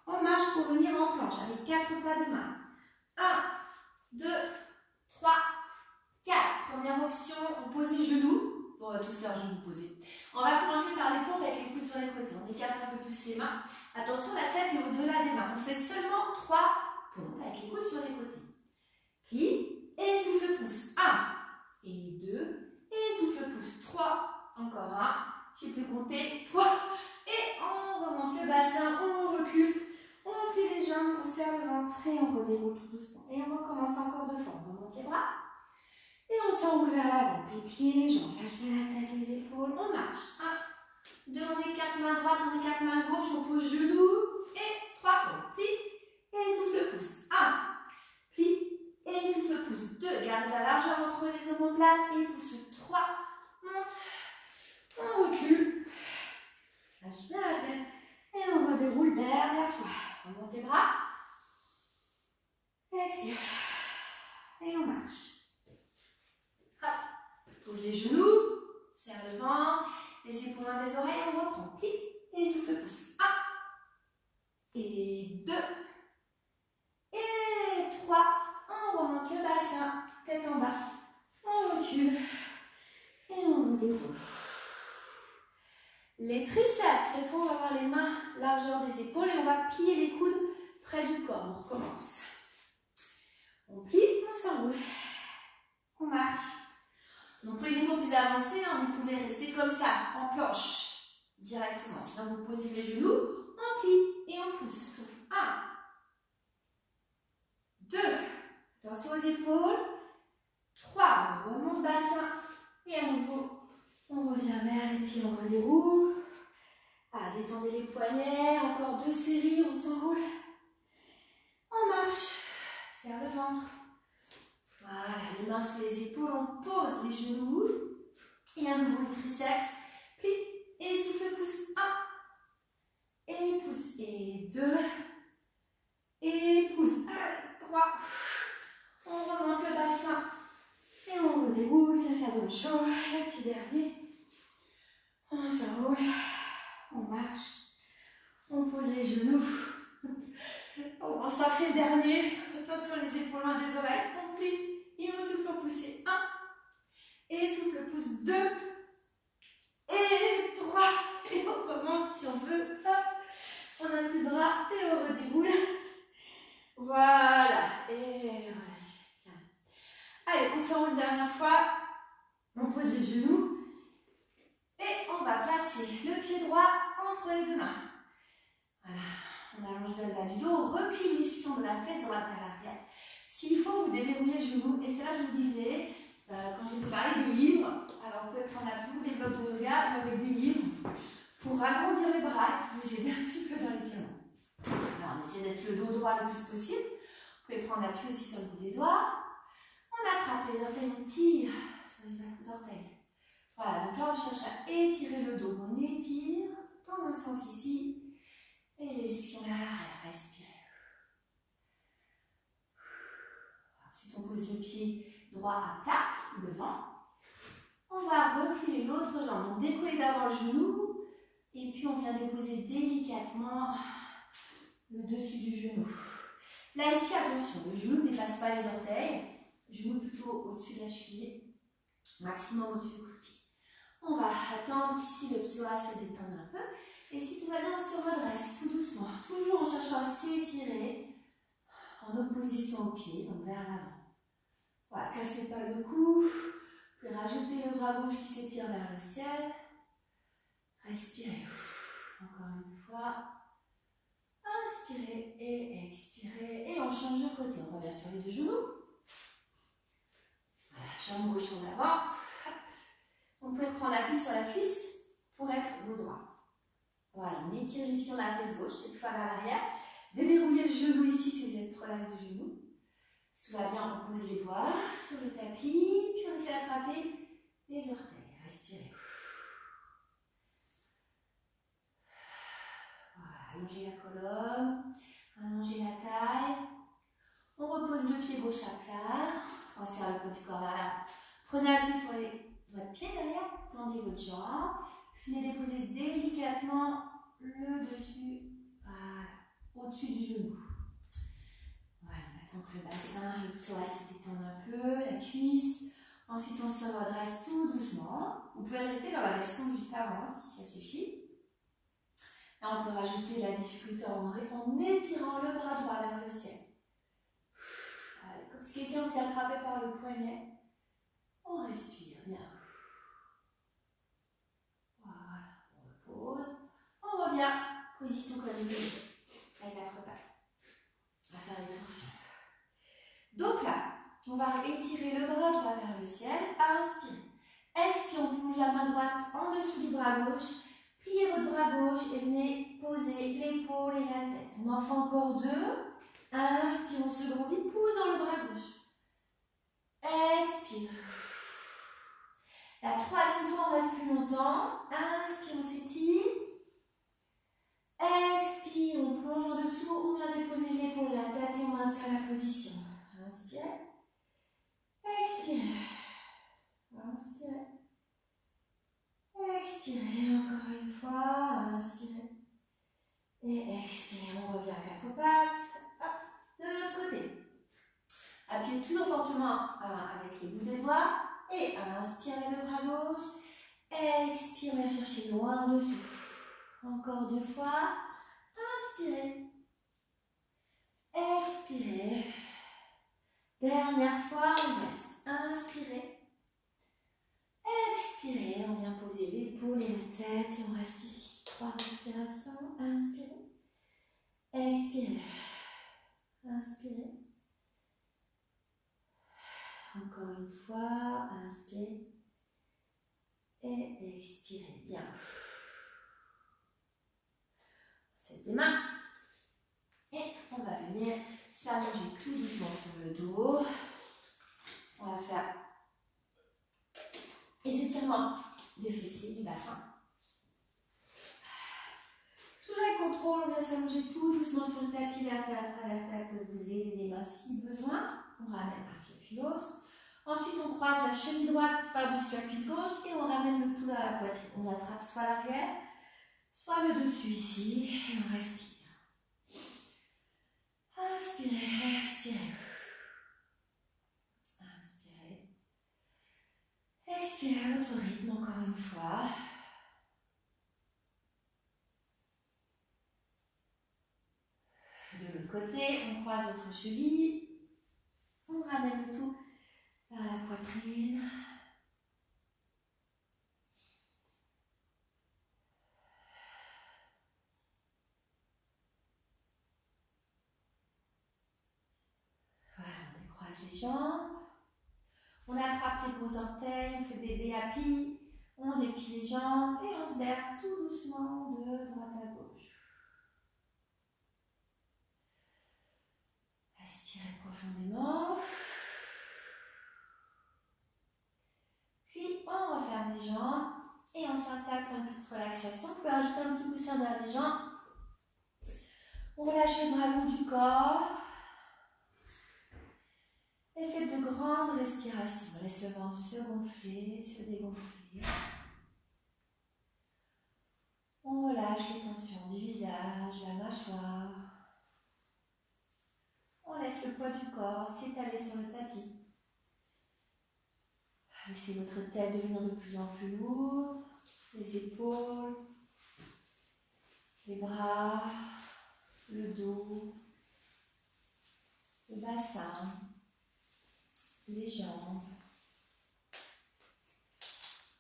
[SPEAKER 1] On marche pour venir en planche avec 4 pas de main. 1, 2, 3, 4. Première option, on pose les genoux. Bon, on va tous faire genoux posés. On va commencer par les pompes avec les coudes sur les côtés. On écarte un peu plus les mains. Attention, la tête est au-delà des mains. On fait seulement 3 pompes avec les coudes sur les côtés. Plie et souffle pouce. 1 et 2 et souffle pouce. 3. Encore 1. Je ne sais plus compter. 3. Et on remonte le bassin. On recule. On plie les jambes. On serre le ventre et on redéroule tout doucement. Et on recommence encore 2 fois. On remonte les bras. Et on s'enroule vers l'avant. Puis plier les jambes. Lâche bien la tête, les épaules. On marche. 1, 2, on écarte main droite, on écarte main gauche, on pose genoux. Et 3, on plie. Et souffle pouce. 1, plie. Et souffle pouce. 2, garde la largeur entre les omoplates. Et pouce. 3, monte. On recule. Lâche bien la tête. Et on redéroule dernière fois. On monte les bras. Expire. Et on marche. Pose les genoux, serre le ventre, les épaules loin des oreilles, on reprend. Plie et souffle pouce. 1 et 2 et 3. On remonte le bassin, tête en bas. On recule et on redéroule. Les triceps, cette fois on va avoir les mains largeur des épaules et on va plier les coudes près du corps. On recommence. On plie, on s'enroule. On marche. Donc pour les niveaux plus avancés, vous pouvez rester comme ça, en planche, directement. Sinon vous posez les genoux, on plie et on pousse. 1, 2, attention aux épaules. 3, on remonte bassin. Et à nouveau, on revient vers les pieds, on redéroule. Détendez les poignets, encore 2 séries, on s'enroule. On marche, serre le ventre. Voilà, les mains sous les épaules, on pose les genoux. Et à nouveau les triceps. Plie et souffle pouce. 1. Et pouce. Et 2. Et pouce. 1, 3. On remonte le bassin. Et on redéroule. Ça donne chaud. Le petit dernier. On s'enroule. On marche. On pose les genoux. On sent que c'est le dernier. Attention les épaules loin des oreilles. On plie et on souffle pour pousser. 1. Et souffle, pousse. 2. Et 3. Et on remonte si on veut. Hop. On a plus le bras et on redéboule. Voilà. Et relâche. Allez, on s'enroule une dernière fois. On pose les genoux. Et on va placer le pied droit entre les deux mains. Voilà. On allonge bien le bas du dos, replie l'ischio de la fesse droite à l'arrière. S'il faut, vous déverrouillez le genou. Et c'est là que je vous disais, quand je vous ai parlé des livres, alors vous pouvez prendre la plus des blocs de yoga avec des livres pour agrandir les bras et vous aider un petit peu dans l'étirement. Alors on essaie d'être le dos droit le plus possible. Vous pouvez prendre appui aussi sur le bout des doigts. On attrape les orteils, on tire sur les orteils. Voilà, donc là on cherche à étirer le dos. On étire dans un sens ici. Et les ischions vers l'arrière, respirez. Ensuite, on pose le pied droit à plat, devant. On va replier l'autre jambe. Donc, décoller d'abord le genou. Et puis, on vient déposer délicatement le dessus du genou. Là, ici, attention, le genou ne dépasse pas les orteils. Le genou plutôt au-dessus de la cheville. Maximum au-dessus du cou de pied. On va attendre qu'ici, le psoas se détende un peu. Et si tout va bien, on se redresse tout doucement, toujours en cherchant à s'étirer en opposition au pied, donc vers l'avant. Voilà, cassez pas le cou. Vous pouvez rajouter le bras gauche qui s'étire vers le ciel. Respirez. Encore une fois. Inspirez et expirez. Et on change de côté. On revient sur les deux genoux. Voilà, jambe gauche en avant. On peut prendre appui sur la cuisse pour être dos droit. Voilà, on étire l'ischio de la fesse gauche, cette fois vers l'arrière. Déverrouillez le genou ici si vous êtes trop l'axe du genou. Si tout va bien, on pose les doigts sur le tapis, puis on essaie d'attraper les orteils. Respirez. Voilà, allongez la colonne, allongez la taille. On repose le pied gauche à plat, transfère le poids du corps vers là. Prenez appui sur les doigts de pied derrière, tendez votre jambe. Venez déposer délicatement le dessus, voilà, au-dessus du genou. Voilà, on attend que le bassin, le psoas se détende un peu, la cuisse. Ensuite, on se redresse tout doucement. Vous pouvez rester dans la version juste avant, si ça suffit. Là, on peut rajouter la difficulté en étirant le bras droit vers le ciel. Allez, comme si quelqu'un vous attrapait par le poignet. On respire bien. Pause. On revient, position comme une avec la trois pattes. On va faire les torsions. Dos plat. On va étirer le bras droit vers le ciel. Inspire. Expire, on plonge la main droite en dessous du bras gauche. Pliez votre bras gauche et venez poser l'épaule et la tête. On en fait encore 2. Inspire, on se grandit, pousse dans le bras gauche. Expire. La troisième fois, on reste plus longtemps. Inspire, on s'étire. Expire, on plonge en dessous, on vient déposer l'épaule, la tête et on maintient la position. Inspire. Expire. Inspire. Expirez encore une fois. Inspirez. Et expirez. On revient à quatre pattes. Hop, de l'autre côté. Appuyez toujours fortement avec les bouts des doigts. Et inspirez le bras gauche. Expirez, cherchez loin en dessous. Encore 2 fois. Inspirez. Expirez. Dernière fois, on reste. Inspirez. Expirez. On vient poser l'épaule et la tête et on reste ici. 3 respirations. Inspirez. Expirez. Inspirez. Encore une fois. Inspirez. Et expirez bien. C'est des mains. Et on va venir s'allonger tout doucement sur le dos. On va faire les étirements des fessiers, du bassin. Toujours avec contrôle, on vient s'allonger tout doucement sur le tapis vertèbre après vertèbre pour vous aider les mains si besoin. On ramène un pied puis l'autre. Ensuite, on croise la cheville droite par-dessus la cuisse gauche et on ramène le tout vers la poitrine. On attrape soit l'arrière, soit le dessus ici, et on respire. Inspirez, expirez. Inspirez. Expirez à votre rythme encore une fois. De l'autre côté, on croise notre cheville. On ramène le tout vers la poitrine. Voilà, on décroise les jambes. On attrape les gros orteils, on fait des happy. On déplie les jambes et on se verse tout doucement de droite à gauche. Respirez profondément. Puis on referme les jambes et on s'installe pour une petite relaxation. Vous pouvez ajouter un petit coussin derrière les jambes. On relâche les bras le long du corps. Et faites de grandes respirations. Laisse le ventre se gonfler, se dégonfler. On relâche les tensions du visage, la mâchoire. On laisse le poids du corps s'étaler sur le tapis. Laissez votre tête devenir de plus en plus lourde. Les épaules, les bras, le dos, le bassin, les jambes.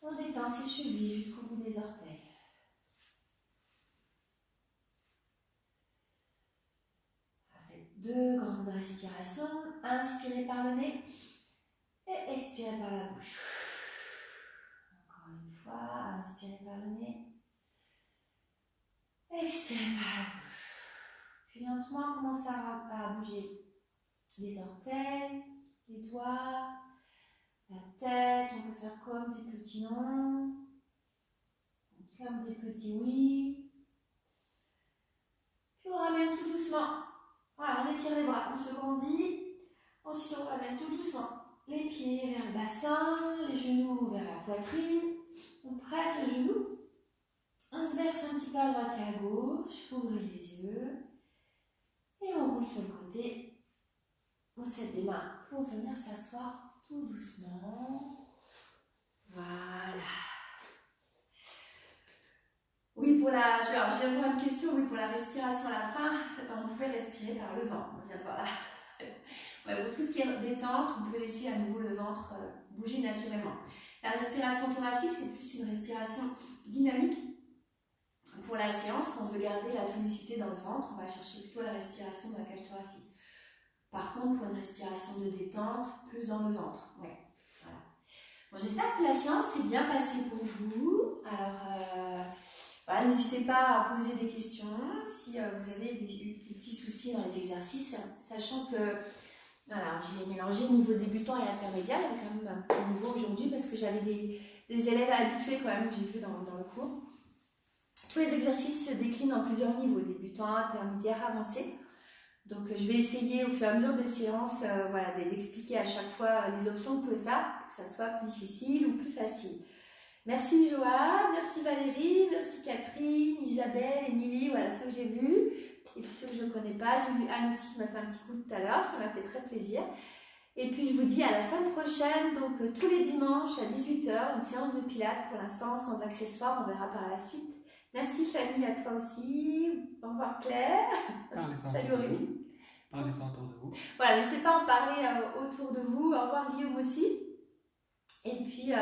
[SPEAKER 1] On détend ses chevilles jusqu'au bout des orteils. Faites 2 grandes respirations. Inspirez par le nez et expirez par la bouche. Encore une fois, inspirez par le nez. Expirez par la bouche. Puis lentement, commencez à bouger les orteils, les doigts, la tête. On peut faire comme des petits non, comme des petits oui. Puis on ramène tout doucement. Voilà, on étire les bras, on se grandit. Ensuite, on ramène tout doucement les pieds vers le bassin, les genoux vers la poitrine. On presse le genou. On se verse un petit peu à droite et à gauche. Ouvrez les yeux. Et on roule sur le côté. On s'aide des mains pour venir s'asseoir tout doucement. Voilà. Oui, j'ai encore une question. Oui, pour la respiration à la fin, on pouvait respirer par le ventre. Voilà. Ouais, pour tout ce qui est détente, on peut laisser à nouveau le ventre bouger naturellement. La respiration thoracique, c'est plus une respiration dynamique. Pour la séance, quand on veut garder la tonicité dans le ventre, on va chercher plutôt la respiration dans la cage thoracique. Par contre, pour une respiration de détente, plus dans le ventre. Ouais. Voilà. Bon, j'espère que la séance s'est bien passée pour vous. Alors, voilà, n'hésitez pas à poser des questions si vous avez des petits soucis dans les exercices, sachant que voilà, j'ai mélangé niveau débutant et intermédiaire. Il y avait quand même un petit niveau aujourd'hui parce que j'avais des élèves habitués quand même, j'ai vu dans le cours. Tous les exercices se déclinent en plusieurs niveaux, débutant, intermédiaire, avancé. Donc je vais essayer au fur et à mesure des séances voilà, d'expliquer à chaque fois les options que vous pouvez faire pour que ça soit plus difficile ou plus facile. Merci Joa, merci Valérie, merci Catherine, Isabelle, Émilie, voilà ceux que j'ai vus. Et puis ceux que je ne connais pas, j'ai vu Anne aussi qui m'a fait un petit coup tout à l'heure, ça m'a fait très plaisir. Et puis je vous dis à la semaine prochaine, donc tous les dimanches à 18 h, une séance de pilates pour l'instant sans accessoires, on verra par la suite. Merci famille, à toi aussi. Au revoir Claire. Salut Aurélie.
[SPEAKER 2] Parlez-en autour de vous.
[SPEAKER 1] Voilà, n'hésitez pas à en parler autour de vous. Au revoir Guillaume aussi. Et puis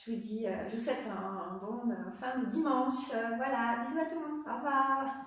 [SPEAKER 1] je vous souhaite un bon fin de dimanche. Voilà, bisous à tout le monde. Au revoir.